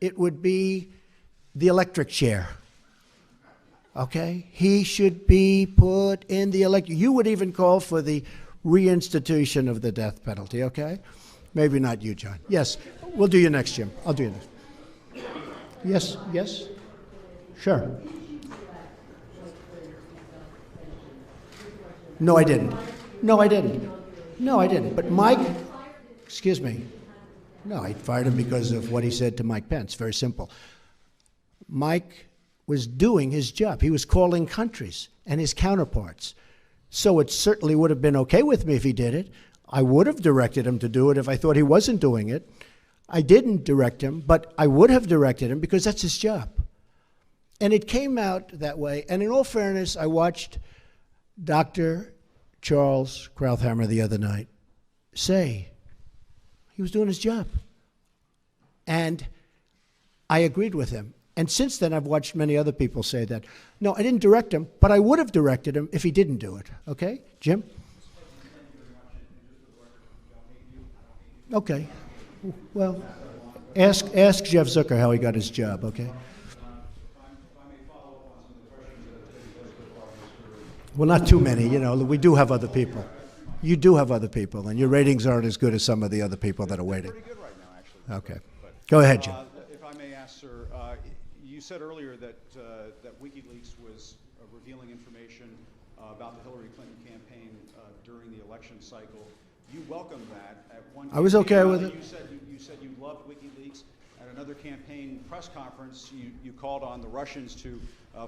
Speaker 1: It would be the electric chair. Okay? He should be put in the electric. You would even call for the reinstitution of the death penalty, okay? Maybe not you, John. Yes, we'll do you next, Jim. I'll do you next. Yes, yes? Sure. No, I didn't. No, I didn't. No, I didn't. But Mike, excuse me. No, I fired him because of what he said to Mike Pence. Very simple. Mike was doing his job. He was calling countries and his counterparts. So it certainly would have been okay with me if he did it. I would have directed him to do it if I thought he wasn't doing it. I didn't direct him, but I would have directed him because that's his job. And it came out that way. And in all fairness, I watched Dr. Charles Krauthammer the other night say he was doing his job. And I agreed with him. And since then, I've watched many other people say that. No, I didn't direct him, but I would have directed him if he didn't do it. Okay? Jim? Okay. Well, ask Jeff Zucker how he got his job, okay? Well, not too many. You know, we do have other people. You do have other people, and your ratings aren't as good as some of the other people that are waiting.
Speaker 5: Pretty good right now, actually.
Speaker 1: Okay. Go ahead, Jim.
Speaker 5: If I may ask, sir, you said earlier that WikiLeaks was revealing information about the Hillary Clinton campaign during the election cycle. You welcomed that. At one
Speaker 1: I was okay with it.
Speaker 5: You said you loved WikiLeaks. At another campaign press conference, you called on the Russians to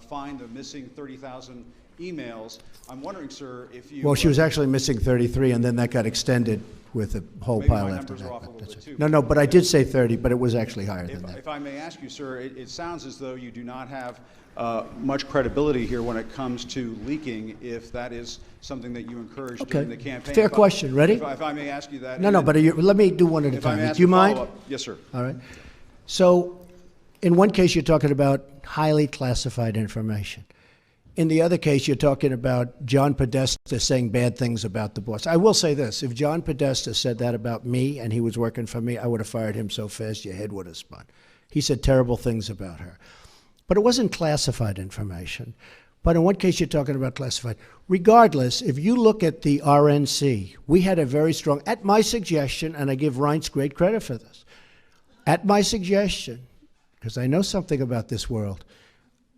Speaker 5: find the missing 30,000 emails. I'm wondering, sir, if you...
Speaker 1: Well, she was actually missing 33, and then that got extended with a whole
Speaker 5: Maybe
Speaker 1: pile
Speaker 5: my
Speaker 1: after
Speaker 5: numbers are off a
Speaker 1: that.
Speaker 5: little bit, too.
Speaker 1: No, but I did say 30, but it was actually higher than that.
Speaker 5: If I may ask you, sir, it sounds as though you do not have much credibility here when it comes to leaking, if that is something that you encouraged during the campaign.
Speaker 1: Fair question. Ready?
Speaker 5: If I may ask you that.
Speaker 1: No, but let me do one at a
Speaker 5: If I may
Speaker 1: time.
Speaker 5: ask
Speaker 1: Do you
Speaker 5: a
Speaker 1: mind?
Speaker 5: follow-up. Yes, sir.
Speaker 1: All right. So in one case, you're talking about highly classified information. In the other case, you're talking about John Podesta saying bad things about the boss. I will say this. If John Podesta said that about me and he was working for me, I would have fired him so fast your head would have spun. He said terrible things about her. But it wasn't classified information. But in one case, you're talking about classified. Regardless, if you look at the RNC, we had a very strong, at my suggestion, and I give Reince great credit for this, at my suggestion, because I know something about this world,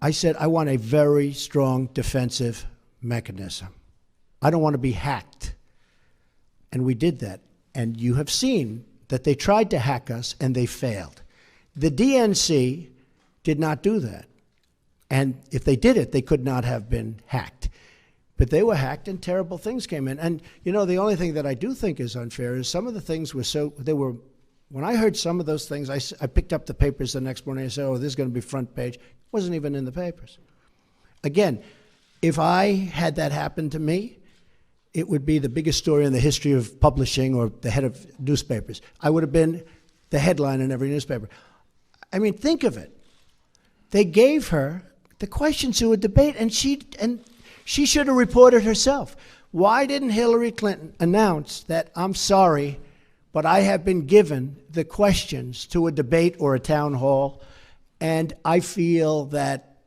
Speaker 1: I said, I want a very strong defensive mechanism. I don't want to be hacked. And we did that. And you have seen that they tried to hack us and they failed. The DNC did not do that. And if they did it, they could not have been hacked. But they were hacked and terrible things came in. And, you know, the only thing that I do think is unfair is some of the things were so, they were, when I heard some of those things, I picked up the papers the next morning and said, oh, this is going to be front page. Wasn't even in the papers. Again, if I had that happen to me, it would be the biggest story in the history of publishing or the head of newspapers. I would have been the headline in every newspaper. I mean, think of it. They gave her the questions to a debate, and she should have reported herself. Why didn't Hillary Clinton announce that, I'm sorry, but I have been given the questions to a debate or a town hall, and I feel that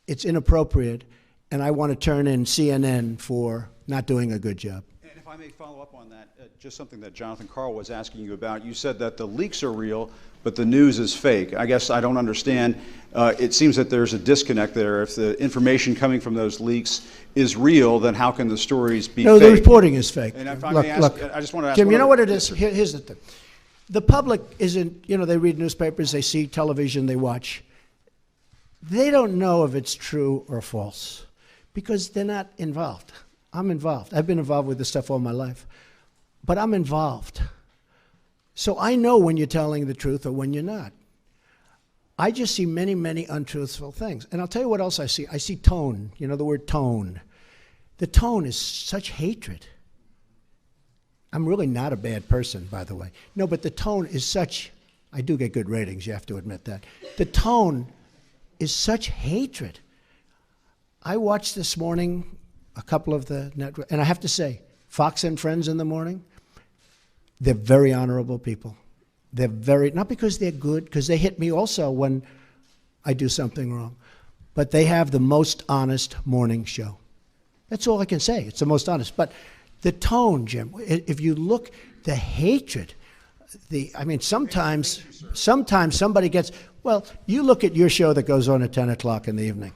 Speaker 1: it's inappropriate, and I want to turn in CNN for not doing a good job?
Speaker 5: And if I may follow up on that, just something that Jonathan Carl was asking you about. You said that the leaks are real, but the news is fake. I guess I don't understand. It seems that there's a disconnect there. If the information coming from those leaks is real, then how can the stories be
Speaker 1: No,
Speaker 5: fake?
Speaker 1: the reporting is fake.
Speaker 5: And if I
Speaker 1: Look,
Speaker 5: may ask,
Speaker 1: look,
Speaker 5: I just want to ask
Speaker 1: Jim, you know what it
Speaker 5: Yes,
Speaker 1: is?
Speaker 5: sir.
Speaker 1: Here's the thing. The public isn't, you know, they read newspapers, they see television, they watch. They don't know if it's true or false because they're not involved. I'm involved. I've been involved with this stuff all my life, but I'm involved. So I know when you're telling the truth or when you're not. I just see many, many untruthful things. And I'll tell you what else I see. I see tone. You know the word tone. The tone is such hatred. I'm really not a bad person, by the way. No, but the tone is such, I do get good ratings, you have to admit that. The tone is such hatred. I watched this morning a couple of the network, and I have to say, Fox and Friends in the morning, they're very honorable people. They're very, not because they're good, because they hit me also when I do something wrong, but they have the most honest morning show. That's all I can say. It's the most honest. But the tone, Jim, if you look, the hatred, I mean, sometimes somebody gets, well, you look at your show that goes on at 10 o'clock in the evening.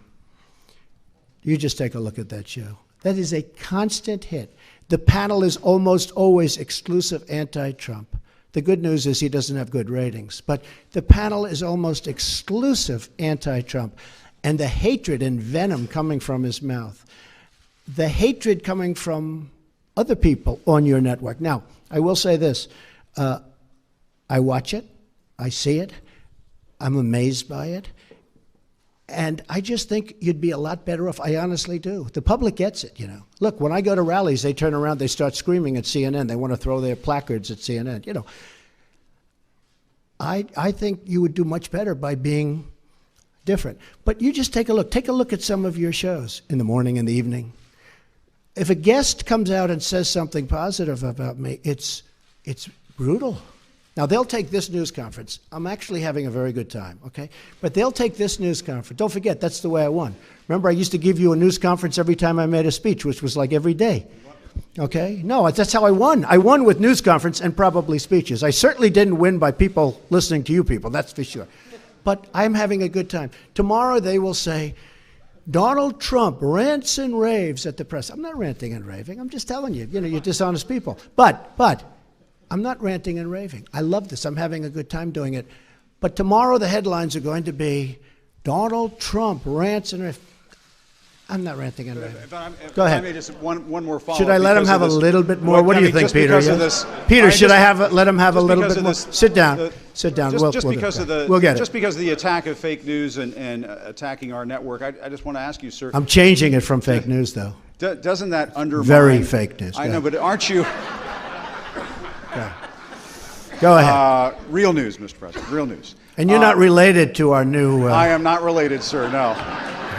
Speaker 1: You just take a look at that show. That is a constant hit. The panel is almost always exclusive anti-Trump. The good news is he doesn't have good ratings. But the panel is almost exclusive anti-Trump. And the hatred and venom coming from his mouth, the hatred coming from other people on your network. Now, I will say this. I watch it. I see it. I'm amazed by it. And I just think you'd be a lot better off. I honestly do. The public gets it, you know. Look, when I go to rallies, they turn around, they start screaming at CNN. They want to throw their placards at CNN, you know. I think you would do much better by being different. But you just take a look. Take a look at some of your shows in the morning and the evening. If a guest comes out and says something positive about me, it's brutal. Now, they'll take this news conference. I'm actually having a very good time, okay? But they'll take this news conference. Don't forget, that's the way I won. Remember, I used to give you a news conference every time I made a speech, which was like every day, okay? No, that's how I won. I won with news conference and probably speeches. I certainly didn't win by people listening to you people, that's for sure. But I'm having a good time. Tomorrow they will say, Donald Trump rants and raves at the press. I'm not ranting and raving. I'm just telling you, you know, you're dishonest people. But I'm not ranting and raving. I love this. I'm having a good time doing it. But tomorrow the headlines are going to be Donald Trump rants and raves. I'm not ranting and raving. Go ahead.
Speaker 5: I may just one more follow-up.
Speaker 1: Should I let him have a little bit more? What do you think, Peter? Peter, should I let him have a little bit more? Sit down. Sit down.
Speaker 5: Just because of the attack of fake news and attacking our network, I just want to ask you, sir.
Speaker 1: I'm changing it from fake news, though.
Speaker 5: Doesn't that undermine?
Speaker 1: Very fake news.
Speaker 5: I know, but aren't you?
Speaker 1: Go ahead.
Speaker 5: Real news, Mr. President. Real news.
Speaker 1: And you're not related to our new...
Speaker 5: I am not related, sir, no.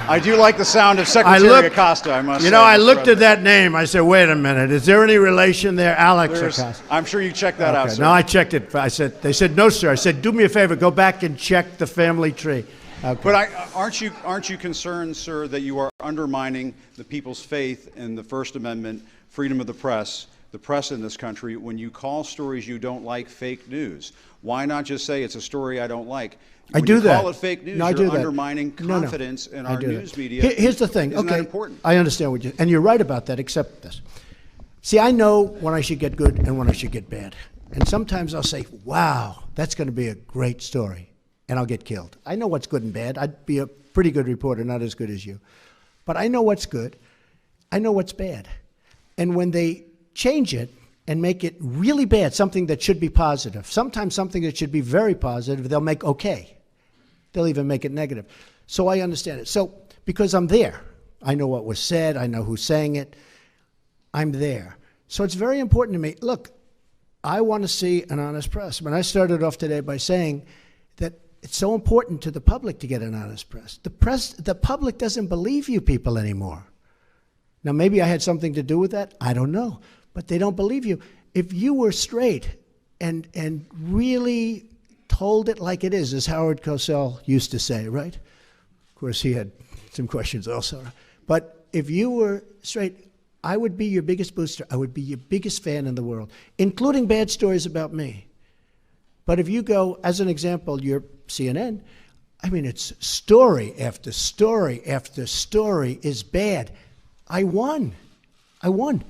Speaker 5: I do like the sound of Secretary Acosta, I must say.
Speaker 1: You know, I looked at that name. I said, wait a minute. Is there any relation there? Alex Acosta.
Speaker 5: I'm sure you checked that out, sir.
Speaker 1: No, I checked it. They said, no, sir. I said, do me a favor. Go back and check the family tree. Okay.
Speaker 5: But aren't you concerned, sir, that you are undermining the people's faith in the First Amendment, freedom of the press in this country, when you call stories you don't like fake news? Why not just say it's a story I don't like?
Speaker 1: I do that.
Speaker 5: When you call it fake news, you're undermining confidence in our news media.
Speaker 1: Here's the thing.
Speaker 5: Isn't
Speaker 1: okay,
Speaker 5: that important?
Speaker 1: I understand what and you're right about that, except this. See, I know when I should get good and when I should get bad. And sometimes I'll say, wow, that's going to be a great story, and I'll get killed. I know what's good and bad. I'd be a pretty good reporter, not as good as you. But I know what's good. I know what's bad. And when they change it and make it really bad, something that should be positive, sometimes something that should be very positive, they'll make okay. They'll even make it negative. So I understand it. So because I'm there, I know what was said, I know who's saying it, I'm there. So it's very important to me. Look, I want to see an honest press. When I started off today by saying that it's so important to the public to get an honest press. The public doesn't believe you people anymore. Now, maybe I had something to do with that. I don't know. But they don't believe you. If you were straight and really told it like it is, as Howard Cosell used to say, right? Of course, he had some questions also. But if you were straight, I would be your biggest booster. I would be your biggest fan in the world, including bad stories about me. But if you go, as an example, your CNN, I mean, it's story after story after story is bad. I won. I won.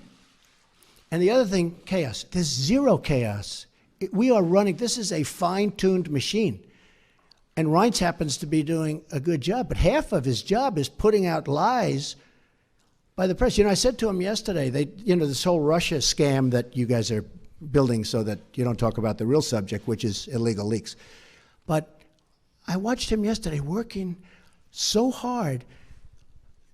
Speaker 1: And the other thing, chaos. There's zero chaos. We are running, this is a fine-tuned machine. And Reince happens to be doing a good job, but half of his job is putting out lies by the press. You know, I said to him yesterday, this whole Russia scam that you guys are building so that you don't talk about the real subject, which is illegal leaks. But I watched him yesterday working so hard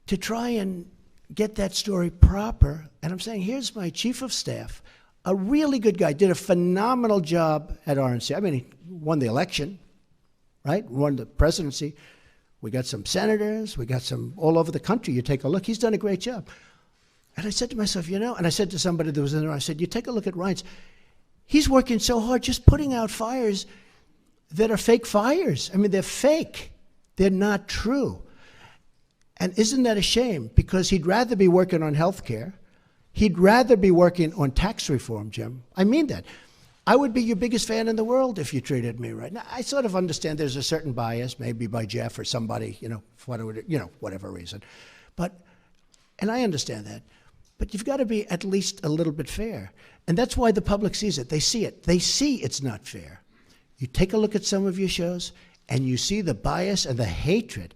Speaker 1: to try and get that story proper. And I'm saying, here's my chief of staff, a really good guy, did a phenomenal job at RNC. I mean, he won the election, right? Won the presidency. We got some senators. We got some all over the country. You take a look. He's done a great job. And I said to myself, you know, and I said to somebody that was in there, I said, you take a look at Reince. He's working so hard just putting out fires that are fake fires. I mean, they're fake. They're not true. And isn't that a shame? Because he'd rather be working on health care. He'd rather be working on tax reform, Jim. I mean that. I would be your biggest fan in the world if you treated me right. Now, I sort of understand there's a certain bias, maybe by Jeff or somebody, for whatever reason. And I understand that. But you've got to be at least a little bit fair. And that's why the public sees it. They see it. They see it's not fair. You take a look at some of your shows, and you see the bias and the hatred.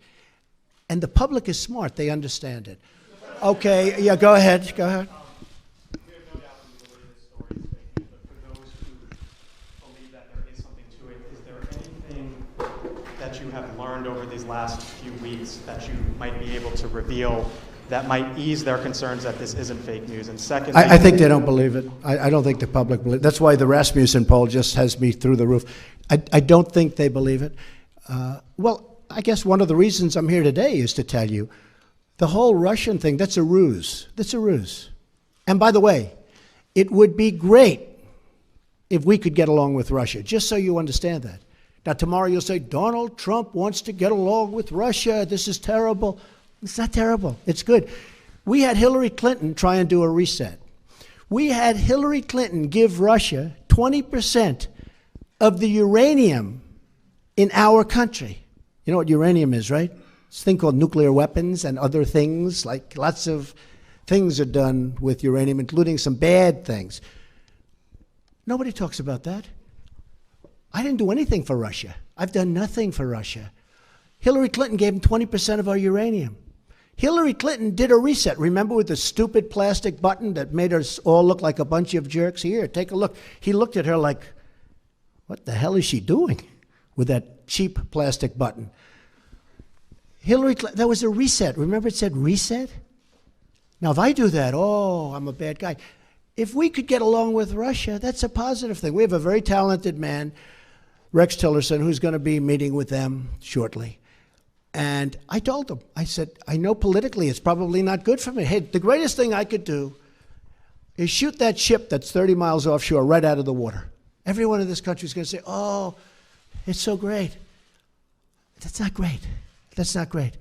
Speaker 1: And the public is smart. They understand it. Okay, yeah, go ahead. Go ahead.
Speaker 3: We have no doubt that you believe this story is fake news, but for those who believe that there is something to it, is there anything that you have learned over these last few weeks that you might be able to reveal that might ease their concerns that this isn't fake news? And secondly,
Speaker 1: I think they don't believe it. I don't think the public believes it. That's why the Rasmussen poll just has me through the roof. I don't think they believe it. Well, I guess one of the reasons I'm here today is to tell you the whole Russian thing, that's a ruse. That's a ruse. And by the way, it would be great if we could get along with Russia, just so you understand that. Now, tomorrow you'll say, Donald Trump wants to get along with Russia. This is terrible. It's not terrible. It's good. We had Hillary Clinton try and do a reset. We had Hillary Clinton give Russia 20% of the uranium in our country. You know what uranium is, right? It's a thing called nuclear weapons and other things, like lots of things are done with uranium, including some bad things. Nobody talks about that. I didn't do anything for Russia. I've done nothing for Russia. Hillary Clinton gave them 20% of our uranium. Hillary Clinton did a reset. Remember with the stupid plastic button that made us all look like a bunch of jerks? Here, take a look. He looked at her like, what the hell is she doing with that cheap plastic button? Hillary Clinton, that was a reset. Remember it said reset? Now, if I do that, oh, I'm a bad guy. If we could get along with Russia, that's a positive thing. We have a very talented man, Rex Tillerson, who's going to be meeting with them shortly. And I told him, I said, I know politically it's probably not good for me. Hey, the greatest thing I could do is shoot that ship that's 30 miles offshore right out of the water. Everyone in this country is going to say, oh, it's so great. That's not great. That's not great.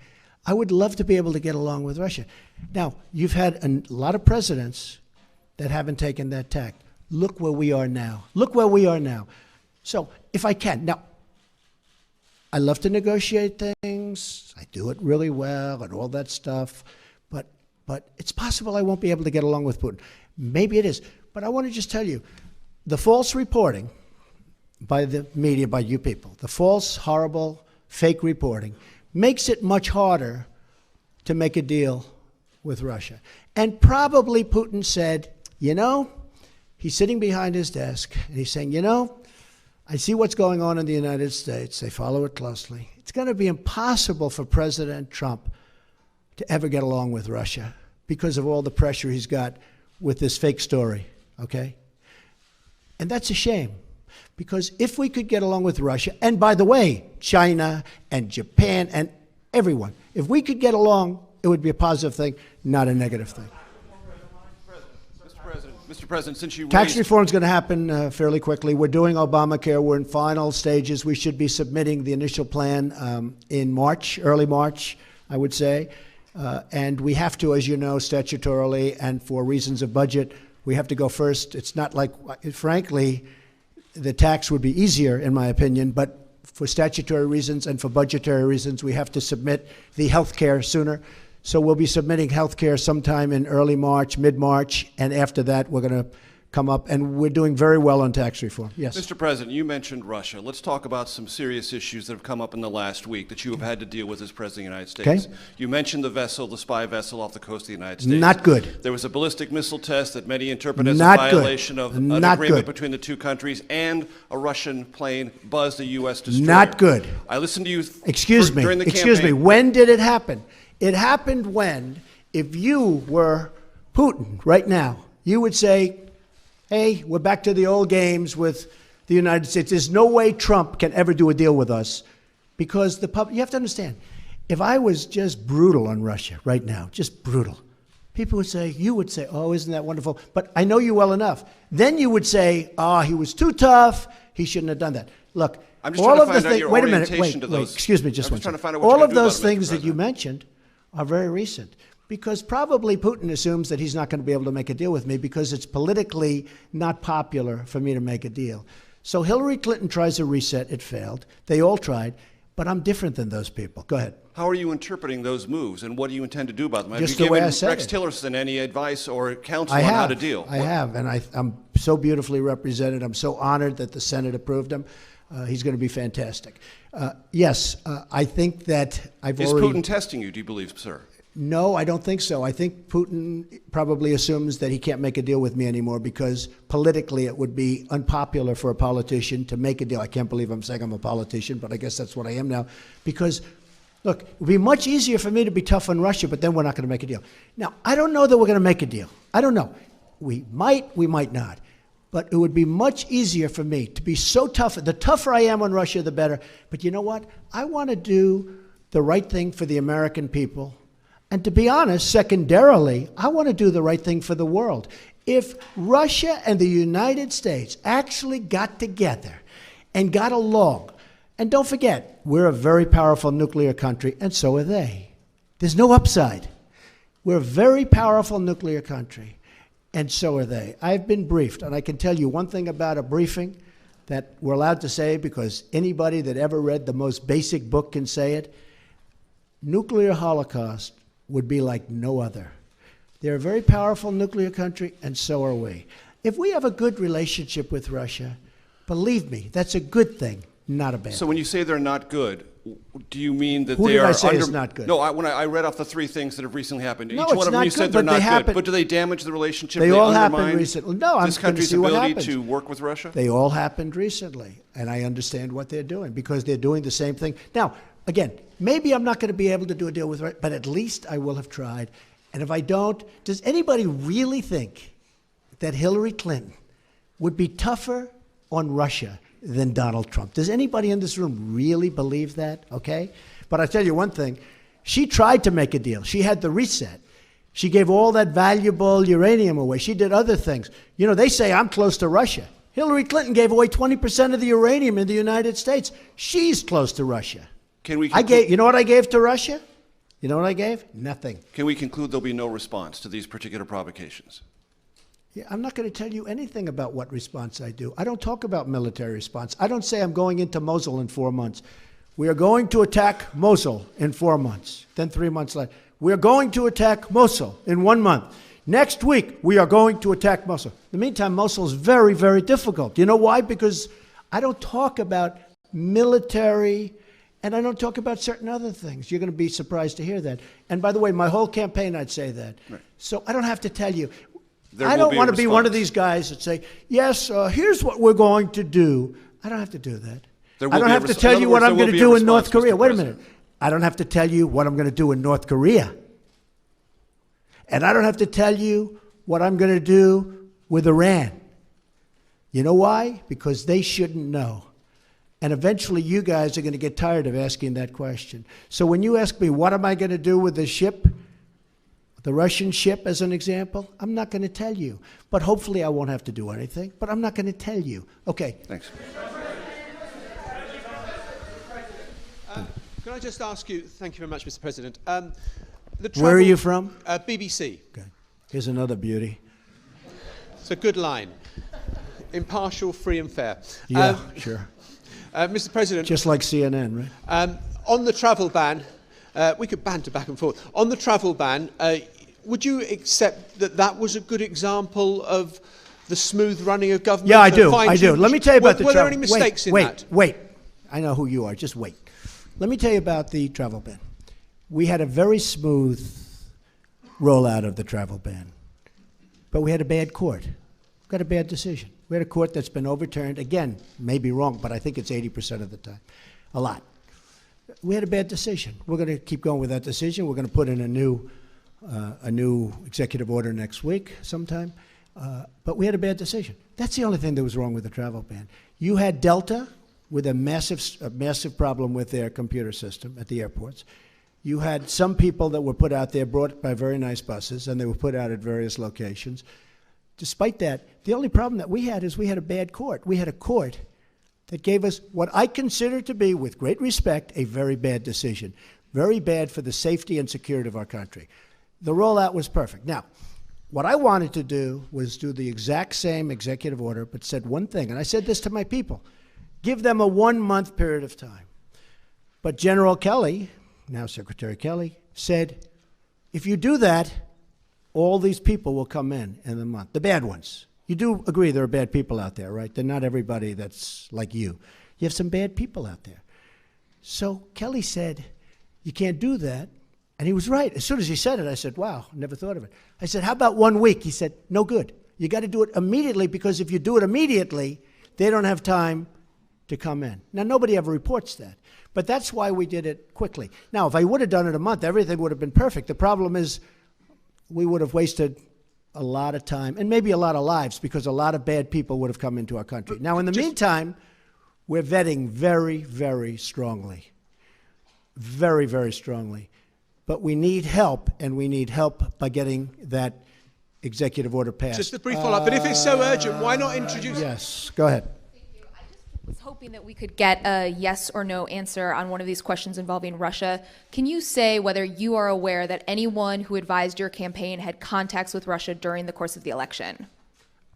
Speaker 1: I would love to be able to get along with Russia. Now, you've had a lot of presidents that haven't taken that tack. Look where we are now. Look where we are now. So if I can, now, I love to negotiate things. I do it really well and all that stuff. But it's possible I won't be able to get along with Putin. Maybe it is. But I want to just tell you, the false reporting by the media, by you people, the false, horrible, fake reporting makes it much harder to make a deal with Russia. And probably Putin said, you know, he's sitting behind his desk and he's saying, you know, I see what's going on in the United States. They follow it closely. It's going to be impossible for President Trump to ever get along with Russia because of all the pressure he's got with this fake story, okay? And that's a shame, because if we could get along with Russia, and by the way, China and Japan and everyone, if we could get along, it would be a positive thing, not a negative thing.
Speaker 6: Mr. President, since you
Speaker 1: Tax reform is going to happen fairly quickly. We're doing Obamacare. We're in final stages. We should be submitting the initial plan in March, early March, I would say. And we have to, as you know, statutorily and for reasons of budget, we have to go first. It's not like, frankly, the tax would be easier, in my opinion, but for statutory reasons and for budgetary reasons, we have to submit the health care sooner. So we'll be submitting health care sometime in early March, mid-March, and after that, we're going to come up, and we're doing very well on tax reform. Yes.
Speaker 6: Mr. President, you mentioned Russia. Let's talk about some serious issues that have come up in the last week that you have had to deal with as President of the United States.
Speaker 1: Okay.
Speaker 6: You mentioned the vessel, the spy vessel off the coast of the United States.
Speaker 1: Not good.
Speaker 6: There was a ballistic missile test that many interpret as
Speaker 1: Not
Speaker 6: a violation
Speaker 1: good.
Speaker 6: of an
Speaker 1: Not
Speaker 6: agreement
Speaker 1: good.
Speaker 6: between the two countries, and a Russian plane buzzed a U.S. destroyer.
Speaker 1: Not good.
Speaker 6: I listened to you
Speaker 1: Excuse
Speaker 6: during the
Speaker 1: me.
Speaker 6: campaign.
Speaker 1: When did it happen? It happened when, if you were Putin right now, you would say, hey, we're back to the old games with the United States. There's no way Trump can ever do a deal with us because the public, you have to understand, if I was just brutal on Russia right now, just brutal, people would say, you would say, oh, isn't that wonderful? But I know you well enough. Then you would say, oh, he was too tough. He shouldn't have done that. Look,
Speaker 6: I'm just
Speaker 1: all
Speaker 6: trying to
Speaker 1: of the
Speaker 6: find out
Speaker 1: things,
Speaker 6: your
Speaker 1: wait a minute,
Speaker 6: orientation to
Speaker 1: wait,
Speaker 6: those.
Speaker 1: excuse me, just
Speaker 6: I'm
Speaker 1: one
Speaker 6: just trying to
Speaker 1: second.
Speaker 6: find out what you're
Speaker 1: All
Speaker 6: gonna
Speaker 1: of
Speaker 6: do about
Speaker 1: those
Speaker 6: it, Mr.
Speaker 1: things that you
Speaker 6: President.
Speaker 1: mentioned are very recent. Because probably Putin assumes that he's not going to be able to make a deal with me because it's politically not popular for me to make a deal. So Hillary Clinton tries a reset. It failed. They all tried. But I'm different than those people. Go ahead.
Speaker 6: How are you interpreting those moves, and what do you intend to do about them?
Speaker 1: Just
Speaker 6: Have
Speaker 1: the
Speaker 6: you
Speaker 1: way
Speaker 6: given
Speaker 1: I said
Speaker 6: Rex
Speaker 1: it.
Speaker 6: Tillerson any advice or counsel
Speaker 1: I
Speaker 6: on
Speaker 1: have.
Speaker 6: how to deal?
Speaker 1: I have. And I'm so beautifully represented. I'm so honored that the Senate approved him. He's going to be fantastic. Yes, I think that I've
Speaker 6: Is
Speaker 1: already...
Speaker 6: Putin testing you, do you believe, sir?
Speaker 1: No, I don't think so. I think Putin probably assumes that he can't make a deal with me anymore because politically it would be unpopular for a politician to make a deal. I can't believe I'm saying I'm a politician, but I guess that's what I am now. Because, look, it would be much easier for me to be tough on Russia, but then we're not going to make a deal. Now, I don't know that we're going to make a deal. I don't know. We might not. But it would be much easier for me to be so tough. The tougher I am on Russia, the better. But you know what? I want to do the right thing for the American people. And to be honest, secondarily, I want to do the right thing for the world. If Russia and the United States actually got together and got along, and don't forget, we're a very powerful nuclear country, and so are they. There's no upside. We're a very powerful nuclear country, and so are they. I've been briefed, and I can tell you one thing about a briefing that we're allowed to say because anybody that ever read the most basic book can say it. Nuclear holocaust would be like no other. They're a very powerful nuclear country, and so are we. If we have a good relationship with Russia, believe me, that's a good thing, not a bad
Speaker 6: So
Speaker 1: thing.
Speaker 6: when you say they're not good, do you mean that
Speaker 1: Who
Speaker 6: they
Speaker 1: did
Speaker 6: are
Speaker 1: I say
Speaker 6: under...
Speaker 1: is not good?
Speaker 6: No, when I read off the three things that have recently happened.
Speaker 1: No,
Speaker 6: Each
Speaker 1: it's
Speaker 6: one of them
Speaker 1: not
Speaker 6: you said
Speaker 1: good,
Speaker 6: they're
Speaker 1: but they
Speaker 6: not
Speaker 1: happen-
Speaker 6: good. But do they damage the relationship?
Speaker 1: They
Speaker 6: Do
Speaker 1: all
Speaker 6: undermine
Speaker 1: happened recently. No, I'm
Speaker 6: this
Speaker 1: going to
Speaker 6: country's
Speaker 1: see what
Speaker 6: ability
Speaker 1: happens.
Speaker 6: to work with Russia?
Speaker 1: They all happened recently, and I understand what they're doing because they're doing the same thing. Now, again, maybe I'm not going to be able to do a deal with Russia, but at least I will have tried. And if I don't, does anybody really think that Hillary Clinton would be tougher on Russia than Donald Trump? Does anybody in this room really believe that? Okay? But I tell you one thing, she tried to make a deal. She had the reset. She gave all that valuable uranium away. She did other things. You know, they say I'm close to Russia. Hillary Clinton gave away 20% of the uranium in the United States. She's close to Russia.
Speaker 6: Can we
Speaker 1: You know what I gave to Russia? You know what I gave? Nothing.
Speaker 6: Can we conclude there'll be no response to these particular provocations?
Speaker 1: Yeah, I'm not going to tell you anything about what response I do. I don't talk about military response. I don't say I'm going into Mosul in 4 months. We are going to attack Mosul in 4 months. Then 3 months later, we are going to attack Mosul in 1 month. Next week, we are going to attack Mosul. In the meantime, Mosul is very, very difficult. You know why? Because I don't talk about military, and I don't talk about certain other things. You're going to be surprised to hear that. And by the way, my whole campaign, I'd say that.
Speaker 6: Right.
Speaker 1: So I don't have to tell you.
Speaker 6: There
Speaker 1: I
Speaker 6: will
Speaker 1: don't
Speaker 6: be a
Speaker 1: want to be one of
Speaker 6: response.
Speaker 1: these guys that say, yes, here's what we're going to do. I don't have to do that.
Speaker 6: There will
Speaker 1: I don't
Speaker 6: be a
Speaker 1: have to
Speaker 6: res-
Speaker 1: tell
Speaker 6: in other
Speaker 1: you what
Speaker 6: words,
Speaker 1: I'm
Speaker 6: there
Speaker 1: going
Speaker 6: will
Speaker 1: to
Speaker 6: be a
Speaker 1: do in North
Speaker 6: response,
Speaker 1: Korea.
Speaker 6: Mr.
Speaker 1: Wait a
Speaker 6: President.
Speaker 1: minute. I don't have to tell you what I'm going to do in North Korea. And I don't have to tell you what I'm going to do with Iran. You know why? Because they shouldn't know. And eventually you guys are going to get tired of asking that question. So when you ask me, what am I going to do with the ship, the Russian ship as an example, I'm not going to tell you. But hopefully I won't have to do anything. But I'm not going to tell you. Okay.
Speaker 6: Thanks.
Speaker 7: Can I just ask you, thank you very much, Mr. President.
Speaker 1: Where are you from?
Speaker 7: BBC.
Speaker 1: Okay. Here's another beauty.
Speaker 7: It's a good line. Impartial, free and fair.
Speaker 1: Yeah, sure.
Speaker 7: Mr. President.
Speaker 1: Just like CNN, right?
Speaker 7: On the travel ban, we could banter back and forth. On the travel ban, would you accept that that was a good example of the smooth running of government?
Speaker 1: Yeah, I do. Let me tell you about the travel.
Speaker 7: Were there any mistakes in that?
Speaker 1: Wait. I know who you are. Just wait. Let me tell you about the travel ban. We had a very smooth rollout of the travel ban, but we had a bad court. We got a bad decision. We had a court that's been overturned. Again, maybe wrong, but I think it's 80% of the time. A lot. We had a bad decision. We're going to keep going with that decision. We're going to put in a new executive order next week sometime. But we had a bad decision. That's the only thing that was wrong with the travel ban. You had Delta with a massive problem with their computer system at the airports. You had some people that were put out there, brought by very nice buses, and they were put out at various locations. Despite that, the only problem that we had is we had a bad court. We had a court that gave us what I consider to be, with great respect, a very bad decision. Very bad for the safety and security of our country. The rollout was perfect. Now, what I wanted to do was do the exact same executive order, but said one thing, and I said this to my people: give them a 1-month period of time. But General Kelly, now Secretary Kelly, said, if you do that, all these people will come in the month, the bad ones. You do agree there are bad people out there, right? They're not everybody that's like you. You have some bad people out there. So Kelly said, you can't do that. And he was right. As soon as he said it, I said, wow, never thought of it. I said, how about 1 week? He said, no good. You got to do it immediately, because if you do it immediately, they don't have time to come in. Now, nobody ever reports that. But that's why we did it quickly. Now, if I would have done it a month, everything would have been perfect. The problem is we would have wasted a lot of time and maybe a lot of lives, because a lot of bad people would have come into our country. Now, in the meantime, we're vetting very, very strongly. Very, very strongly. But we need help, and we need help by getting that executive order passed.
Speaker 7: Just a brief follow-up, but if it's so urgent, why not introduce...
Speaker 1: Yes, go ahead.
Speaker 8: Thank you. I just was hoping that we could get a yes or no answer on one of these questions involving Russia. Can you say whether you are aware that anyone who advised your campaign had contacts with Russia during the course of the election?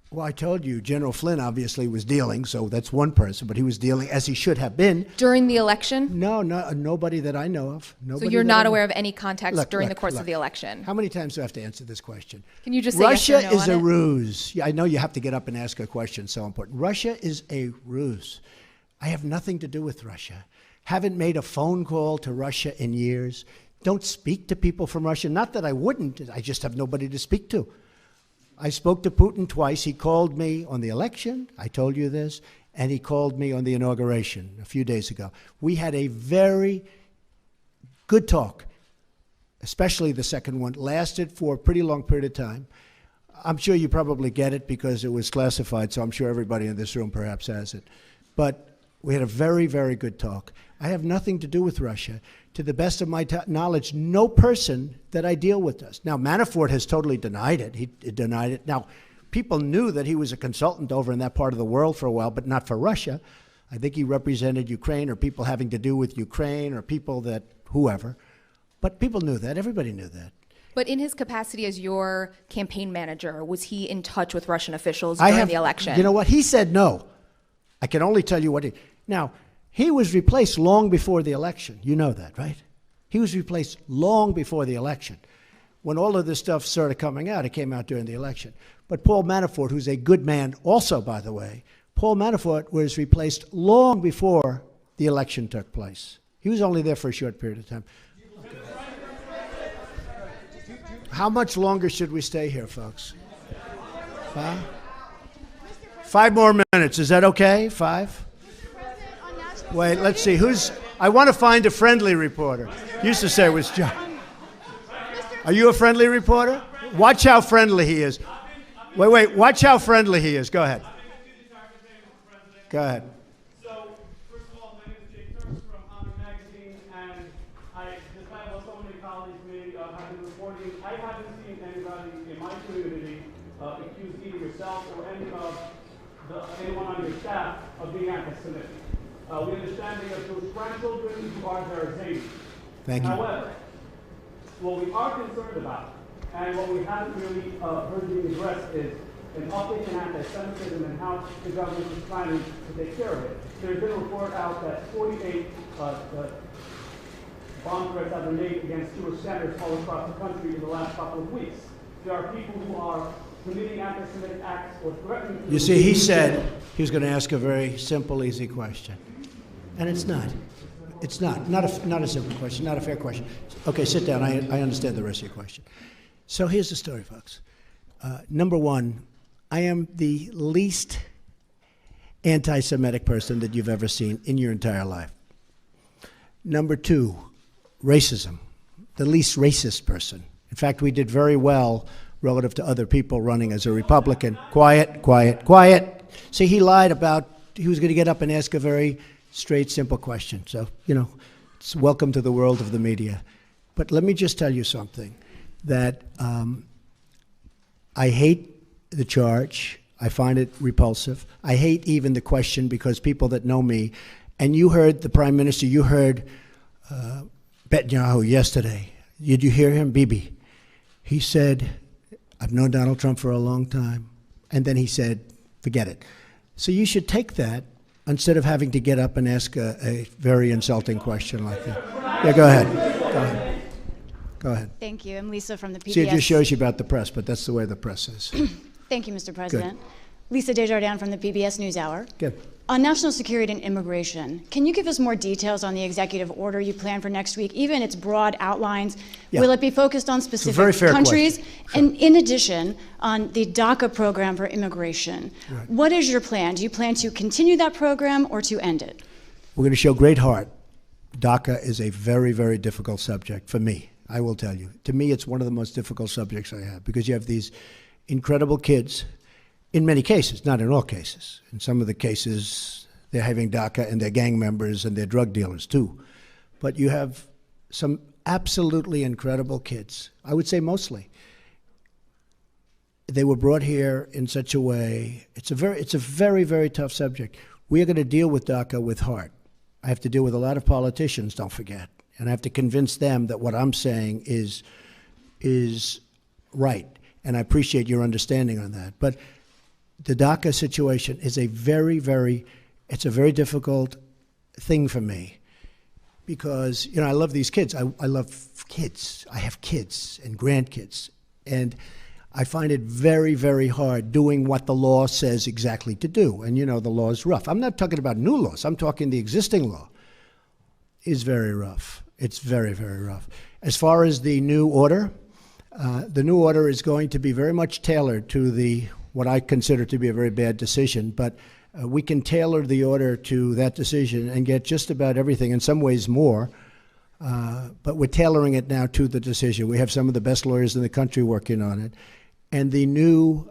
Speaker 1: Well, I told you, General Flynn obviously was dealing, so that's one person, but he was dealing as he should have been.
Speaker 8: During the election?
Speaker 1: No, nobody that I know of.
Speaker 8: So you're not aware of any contacts during the course of the election?
Speaker 1: How many times do I have to answer this question?
Speaker 8: Can you just say
Speaker 1: Russia
Speaker 8: yes or no
Speaker 1: is
Speaker 8: on
Speaker 1: a
Speaker 8: it?
Speaker 1: ruse. Yeah, I know you have to get up and ask a question, so important. Russia is a ruse. I have nothing to do with Russia. Haven't made a phone call to Russia in years. Don't speak to people from Russia. Not that I wouldn't. I just have nobody to speak to. I spoke to Putin twice. He called me on the election, I told you this, and he called me on the inauguration a few days ago. We had a very good talk, especially the second one. Lasted for a pretty long period of time. I'm sure you probably get it because it was classified, so I'm sure everybody in this room perhaps has it. But we had a very, very good talk. I have nothing to do with Russia. To the best of my knowledge, no person that I deal with does. Now, Manafort has totally denied it. He denied it. Now, people knew that he was a consultant over in that part of the world for a while, but not for Russia. I think he represented Ukraine or people having to do with Ukraine or people that, whoever. But people knew that. Everybody knew that.
Speaker 8: But in his capacity as your campaign manager, was he in touch with Russian officials during the election?
Speaker 1: You know what? He said no. I can only tell you what he... Now, he was replaced long before the election. You know that, right? He was replaced long before the election. When all of this stuff started coming out, it came out during the election. But Paul Manafort, who's a good man also, by the way, Paul Manafort was replaced long before the election took place. He was only there for a short period of time. How much longer should we stay here, folks? Huh? 5 more minutes. Is that okay? 5? Wait, let's see. I want to find a friendly reporter. Used to say it was John. Are you a friendly reporter? Watch how friendly he is. Wait. Watch how friendly he is. Go ahead. Go ahead.
Speaker 3: So, first of all, my name is Jake Turks from Haymans magazine, and despite what so many colleagues may have been reporting, I haven't seen anybody in my community accuse either yourself or anyone on your staff of being anti-Semitic. We understand that you have those grandchildren who are Haymans.
Speaker 1: Thank you.
Speaker 3: However,
Speaker 9: What we are concerned about, and what we haven't really heard being addressed, is an update in anti-Semitism and how the government is planning to take care of it. There's been a report out that 48 bomb threats have been made against Jewish centers all across the country in the last couple of weeks. There are people who are committing anti-Semitic acts or threatening to...
Speaker 1: You see, he said he was going to ask a very simple, easy question. And it's not. It's not. Not a simple question, not a fair question. Okay, sit down. I understand the rest of your question. So here's the story, folks. Number one, I am the least anti-Semitic person that you've ever seen in your entire life. Number two, racism, the least racist person. In fact, we did very well relative to other people running as a Republican. Quiet, quiet, quiet. See, he lied about, he was going to get up and ask a very straight, simple question. So, you know, it's welcome to the world of the media. But let me just tell you something, that I hate the charge. I find it repulsive. I hate even the question, because people that know me, and you heard the Prime Minister, you heard Netanyahu yesterday. Did you hear him? Bibi. He said, I've known Donald Trump for a long time. And then he said, forget it. So you should take that instead of having to get up and ask a very insulting question like that. Yeah, go ahead. Go ahead. Go ahead.
Speaker 10: Thank you. I'm Lisa from the PBS.
Speaker 1: See, it just shows you about the press, but that's the way the press is.
Speaker 10: Thank you, Mr. President. Lisa Desjardins from the PBS NewsHour.
Speaker 1: Good.
Speaker 10: On national security and immigration, can you give us more details on the executive order you plan for next week, even its broad outlines?
Speaker 1: Yeah.
Speaker 10: Will it be focused on specific
Speaker 1: very fair
Speaker 10: countries?
Speaker 1: question.
Speaker 10: And in addition, on the DACA program for immigration,
Speaker 1: Right.
Speaker 10: what is your plan? Do you plan to continue that program or to end it?
Speaker 1: We're going to show great heart. DACA is a very, very difficult subject for me, I will tell you. To me, it's one of the most difficult subjects I have, because you have these incredible kids, in many cases, not in all cases. In some of the cases, they're having DACA and they're gang members and they're drug dealers too. But you have some absolutely incredible kids, I would say mostly. They were brought here in such a way, it's a very, very tough subject. We are going to deal with DACA with heart. I have to deal with a lot of politicians, don't forget. And I have to convince them that what I'm saying is right. And I appreciate your understanding on that. But the DACA situation is a very, it's a very difficult thing for me, because, you know, I love these kids. I love kids. I have kids and grandkids. And I find it very, very hard doing what the law says exactly to do. And, you know, the law is rough. I'm not talking about new laws. I'm talking the existing law is very rough. It's very, very rough. As far as the new order is going to be very much tailored to what I consider to be a very bad decision, but we can tailor the order to that decision and get just about everything, in some ways more, but we're tailoring it now to the decision. We have some of the best lawyers in the country working on it, and the new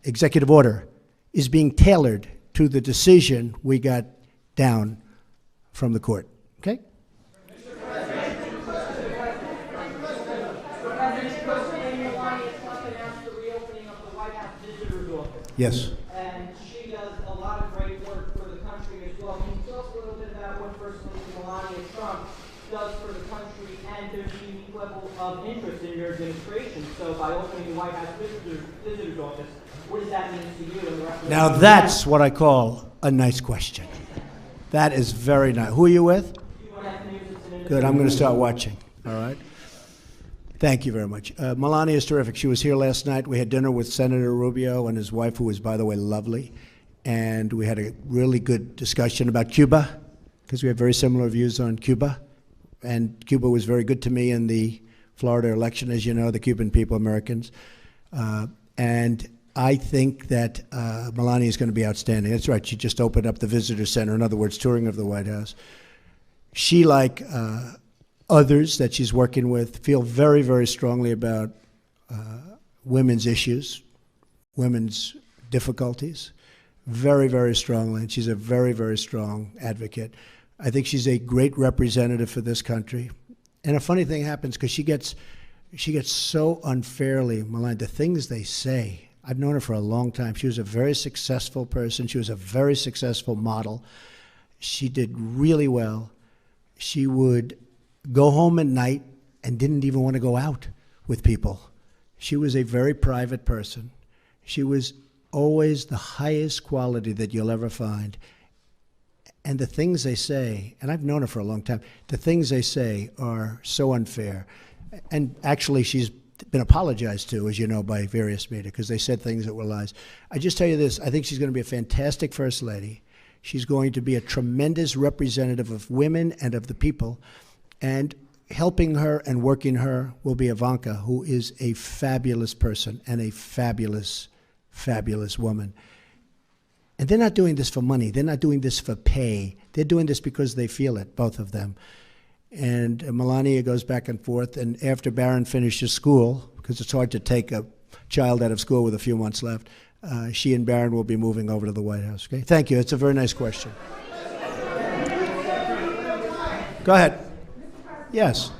Speaker 1: executive order is being tailored to the decision we got down from the court. Okay? Yes.
Speaker 2: And she does a lot of great work for the country as well. Can you tell us a little bit about what First Lady Melania Trump does for the country, and there's a unique level of interest in your administration? So by opening the White House visitor's office, what does that mean to you and the rest of the
Speaker 1: Now that's what I call a nice question. That is very nice. Who are you with? Good, I'm going to start watching, all right? Thank you very much. Melania is terrific. She was here last night. We had dinner with Senator Rubio and his wife, who was, by the way, lovely. And we had a really good discussion about Cuba, because we have very similar views on Cuba. And Cuba was very good to me in the Florida election, as you know, the Cuban people, Americans. And I think that Melania is going to be outstanding. That's right. She just opened up the visitor center, in other words, touring of the White House. She, like others that she's working with, feel very, very strongly about women's issues, women's difficulties, very, very strongly. And she's a very, very strong advocate. I think she's a great representative for this country. And a funny thing happens, because she gets so unfairly maligned. The things they say, I've known her for a long time. She was a very successful person. She was a very successful model. She did really well. She would go home at night and didn't even want to go out with people. She was a very private person. She was always the highest quality that you'll ever find. And the things they say, and I've known her for a long time, the things they say are so unfair. And actually, she's been apologized to, as you know, by various media, because they said things that were lies. I just tell you this, I think she's going to be a fantastic First Lady. She's going to be a tremendous representative of women and of the people. And helping her and working her will be Ivanka, who is a fabulous person and a fabulous, fabulous woman. And they're not doing this for money. They're not doing this for pay. They're doing this because they feel it, both of them. And Melania goes back and forth. And after Barron finishes school, because it's hard to take a child out of school with a few months left, she and Barron will be moving over to the White House. Okay? Thank you. It's a very nice question. Go ahead. Yes.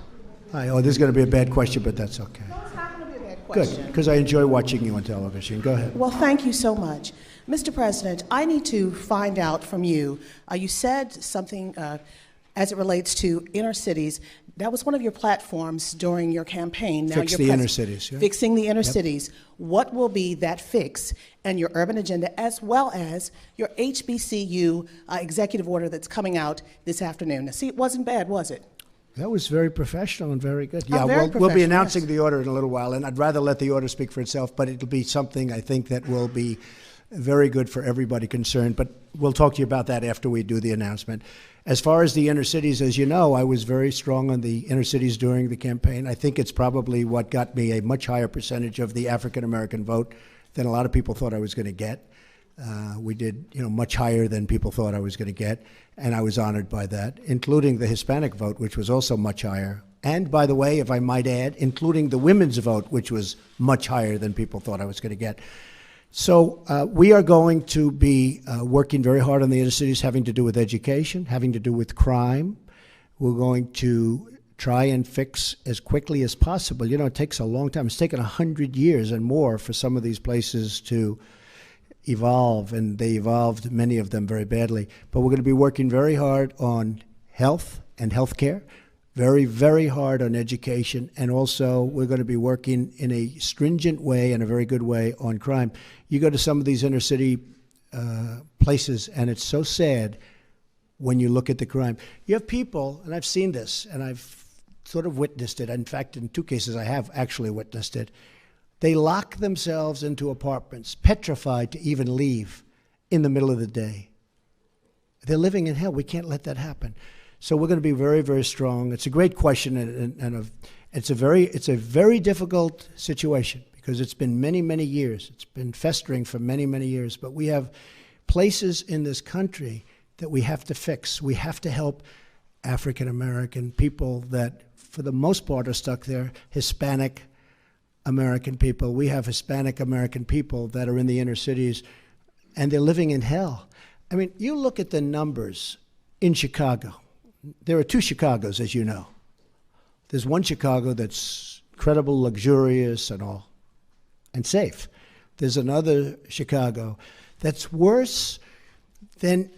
Speaker 1: Hi. Oh, this is going to be a bad question, but that's okay.
Speaker 11: No, it's not going to be a bad question.
Speaker 1: Good, because I enjoy watching you on television. Go ahead.
Speaker 11: Well, thank you so much. Mr. President, I need to find out from you, you said something as it relates to inner cities. That was one of your platforms during your campaign. Now
Speaker 1: Fix the inner cities. Yeah?
Speaker 11: Fixing the inner cities. What will be that fix in your urban agenda, as well as your HBCU executive order that's coming out this afternoon? Now, see, it wasn't bad, was it?
Speaker 1: That was very professional and very good. Yeah,
Speaker 11: very
Speaker 1: we'll be announcing
Speaker 11: yes.
Speaker 1: the order in a little while, and I'd rather let the order speak for itself, but it'll be something I think that will be very good for everybody concerned. But we'll talk to you about that after we do the announcement. As far as the inner cities, as you know, I was very strong on the inner cities during the campaign. I think it's probably what got me a much higher percentage of the African-American vote than a lot of people thought I was going to get. We did, much higher than people thought I was going to get, and I was honored by that, including the Hispanic vote, which was also much higher. And by the way, if I might add, including the women's vote, which was much higher than people thought I was going to get. So we are going to be working very hard on the inner cities, having to do with education, having to do with crime. We're going to try and fix as quickly as possible. It takes a long time. It's taken 100 years and more for some of these places to evolve, and they evolved, many of them, very badly. But we're going to be working very hard on health and health care, very, very hard on education, and also we're going to be working in a stringent way and a very good way on crime. You go to some of these inner city places, and it's so sad when you look at the crime. You have people, and I've seen this, and I've sort of witnessed it. In fact, in 2 cases, I have actually witnessed it. They lock themselves into apartments, petrified to even leave in the middle of the day. They're living in hell. We can't let that happen. So we're going to be very, very strong. It's a great question, and it's a very difficult situation because it's been many, many years. It's been festering for many, many years. But we have places in this country that we have to fix. We have to help African-American people that, for the most part, are stuck there, Hispanic American people. We have Hispanic American people that are in the inner cities, and they're living in hell. I mean, you look at the numbers in Chicago. There are 2 Chicagos, as you know. There's one Chicago that's incredible, luxurious, and all, and safe. There's another Chicago that's worse than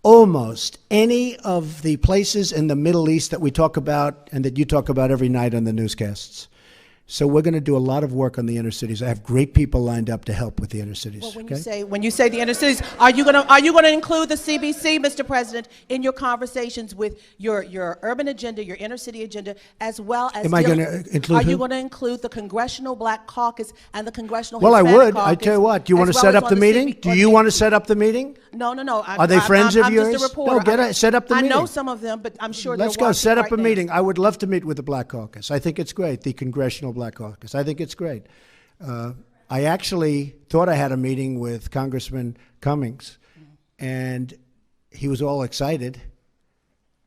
Speaker 1: almost any of the places in the Middle East that we talk about and that you talk about every night on the newscasts. So we're going to do a lot of work on the inner cities. I have great people lined up to help with the inner cities.
Speaker 11: Well, when you say the inner cities, are you going to include the CBC, Mr. President, in your conversations with your urban agenda, your inner city agenda, as well as?
Speaker 1: Am I going to include?
Speaker 11: Are you going to include the Congressional Black Caucus and the Congressional?
Speaker 1: Well,
Speaker 11: Hispanic
Speaker 1: I would.
Speaker 11: Caucus,
Speaker 1: I tell you what. Do you want to set up the meeting? Do you want to set up the meeting?
Speaker 11: No.
Speaker 1: Are they friends of yours?
Speaker 11: I'm just a reporter.
Speaker 1: No, set up the meeting.
Speaker 11: I know some of them, but I'm sure.
Speaker 1: Let's go set up a meeting. I would love to meet with the Black Caucus. I think it's great, the Congressional Black Caucus. I think it's great. I actually thought I had a meeting with Congressman Cummings, and he was all excited,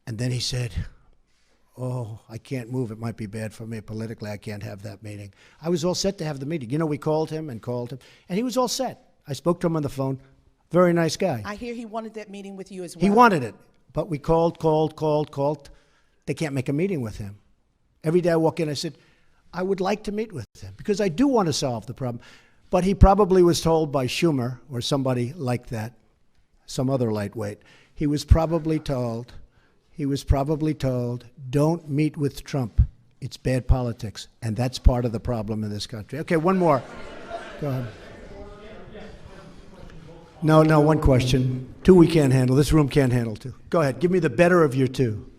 Speaker 1: and then he said, "Oh, I can't move. It might be bad for me politically. I can't have that meeting." I was all set to have the meeting. We called him, and he was all set. I spoke to him on the phone. Very nice guy.
Speaker 11: I hear he wanted that meeting with you as well.
Speaker 1: He wanted it, but we called. They can't make a meeting with him. Every day I walk in, I said, I would like to meet with him because I do want to solve the problem. But he probably was told by Schumer or somebody like that, some other lightweight, he was probably told, don't meet with Trump. It's bad politics, and that's part of the problem in this country. Okay, one more. Go ahead. No, one question. Two we can't handle. This room can't handle two. Go ahead. Give me the better of your two.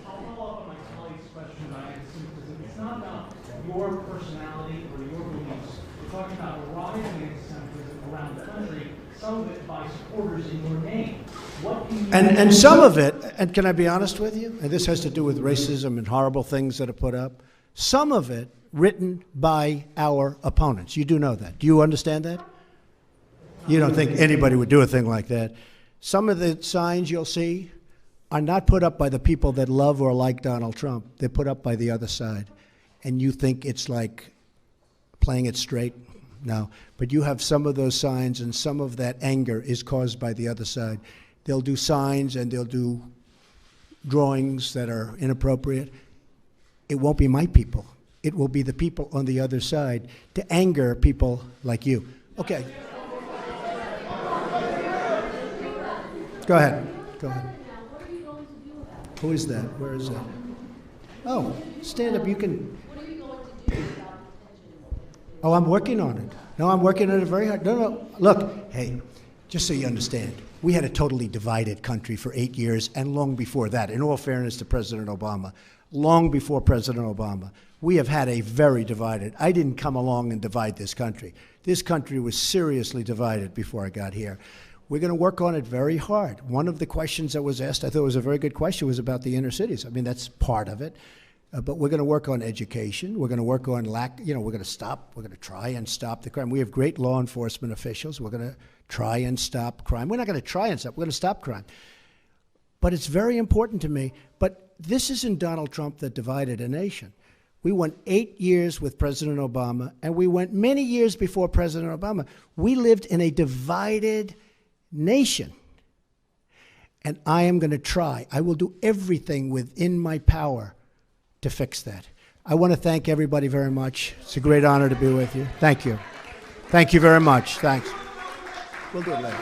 Speaker 4: I'll follow up on my colleague's question about anti-Semitism. It's not about your personality or your beliefs. We're talking about a rise in anti-Semitism around the country, some of it by supporters in your name. What can you
Speaker 1: And some of it, and can I be honest with you? And this has to do with racism and horrible things that are put up. Some of it written by our opponents. You do know that. Do you understand that? You don't think anybody would do a thing like that. Some of the signs you'll see are not put up by the people that love or like Donald Trump. They're put up by the other side. And you think it's like playing it straight? No. But you have some of those signs, and some of that anger is caused by the other side. They'll do signs and they'll do drawings that are inappropriate. It won't be my people. It will be the people on the other side to anger people like you. Okay. Go ahead. Go ahead. Who is that? Where is that? Oh, stand up. You can. Oh, I'm working on it. No, I'm working on it very hard. No. Look, hey, just so you understand, we had a totally divided country for 8 years, and long before that, in all fairness to President Obama, long before President Obama, we have had a very divided. I didn't come along and divide this country. This country was seriously divided before I got here. We're going to work on it very hard. One of the questions that was asked, I thought was a very good question, was about the inner cities. I mean, that's part of it. But we're going to work on education. We're going to work on we're going to try and stop the crime. We have great law enforcement officials. We're going to try and stop crime. We're not going to try and stop, we're going to stop crime. But it's very important to me. But this isn't Donald Trump that divided a nation. We went 8 years with President Obama, and we went many years before President Obama. We lived in a divided nation. And I am going to try. I will do everything within my power to fix that. I want to thank everybody very much. It's a great honor to be with you. Thank you. Thank you very much. Thanks. We'll do it later.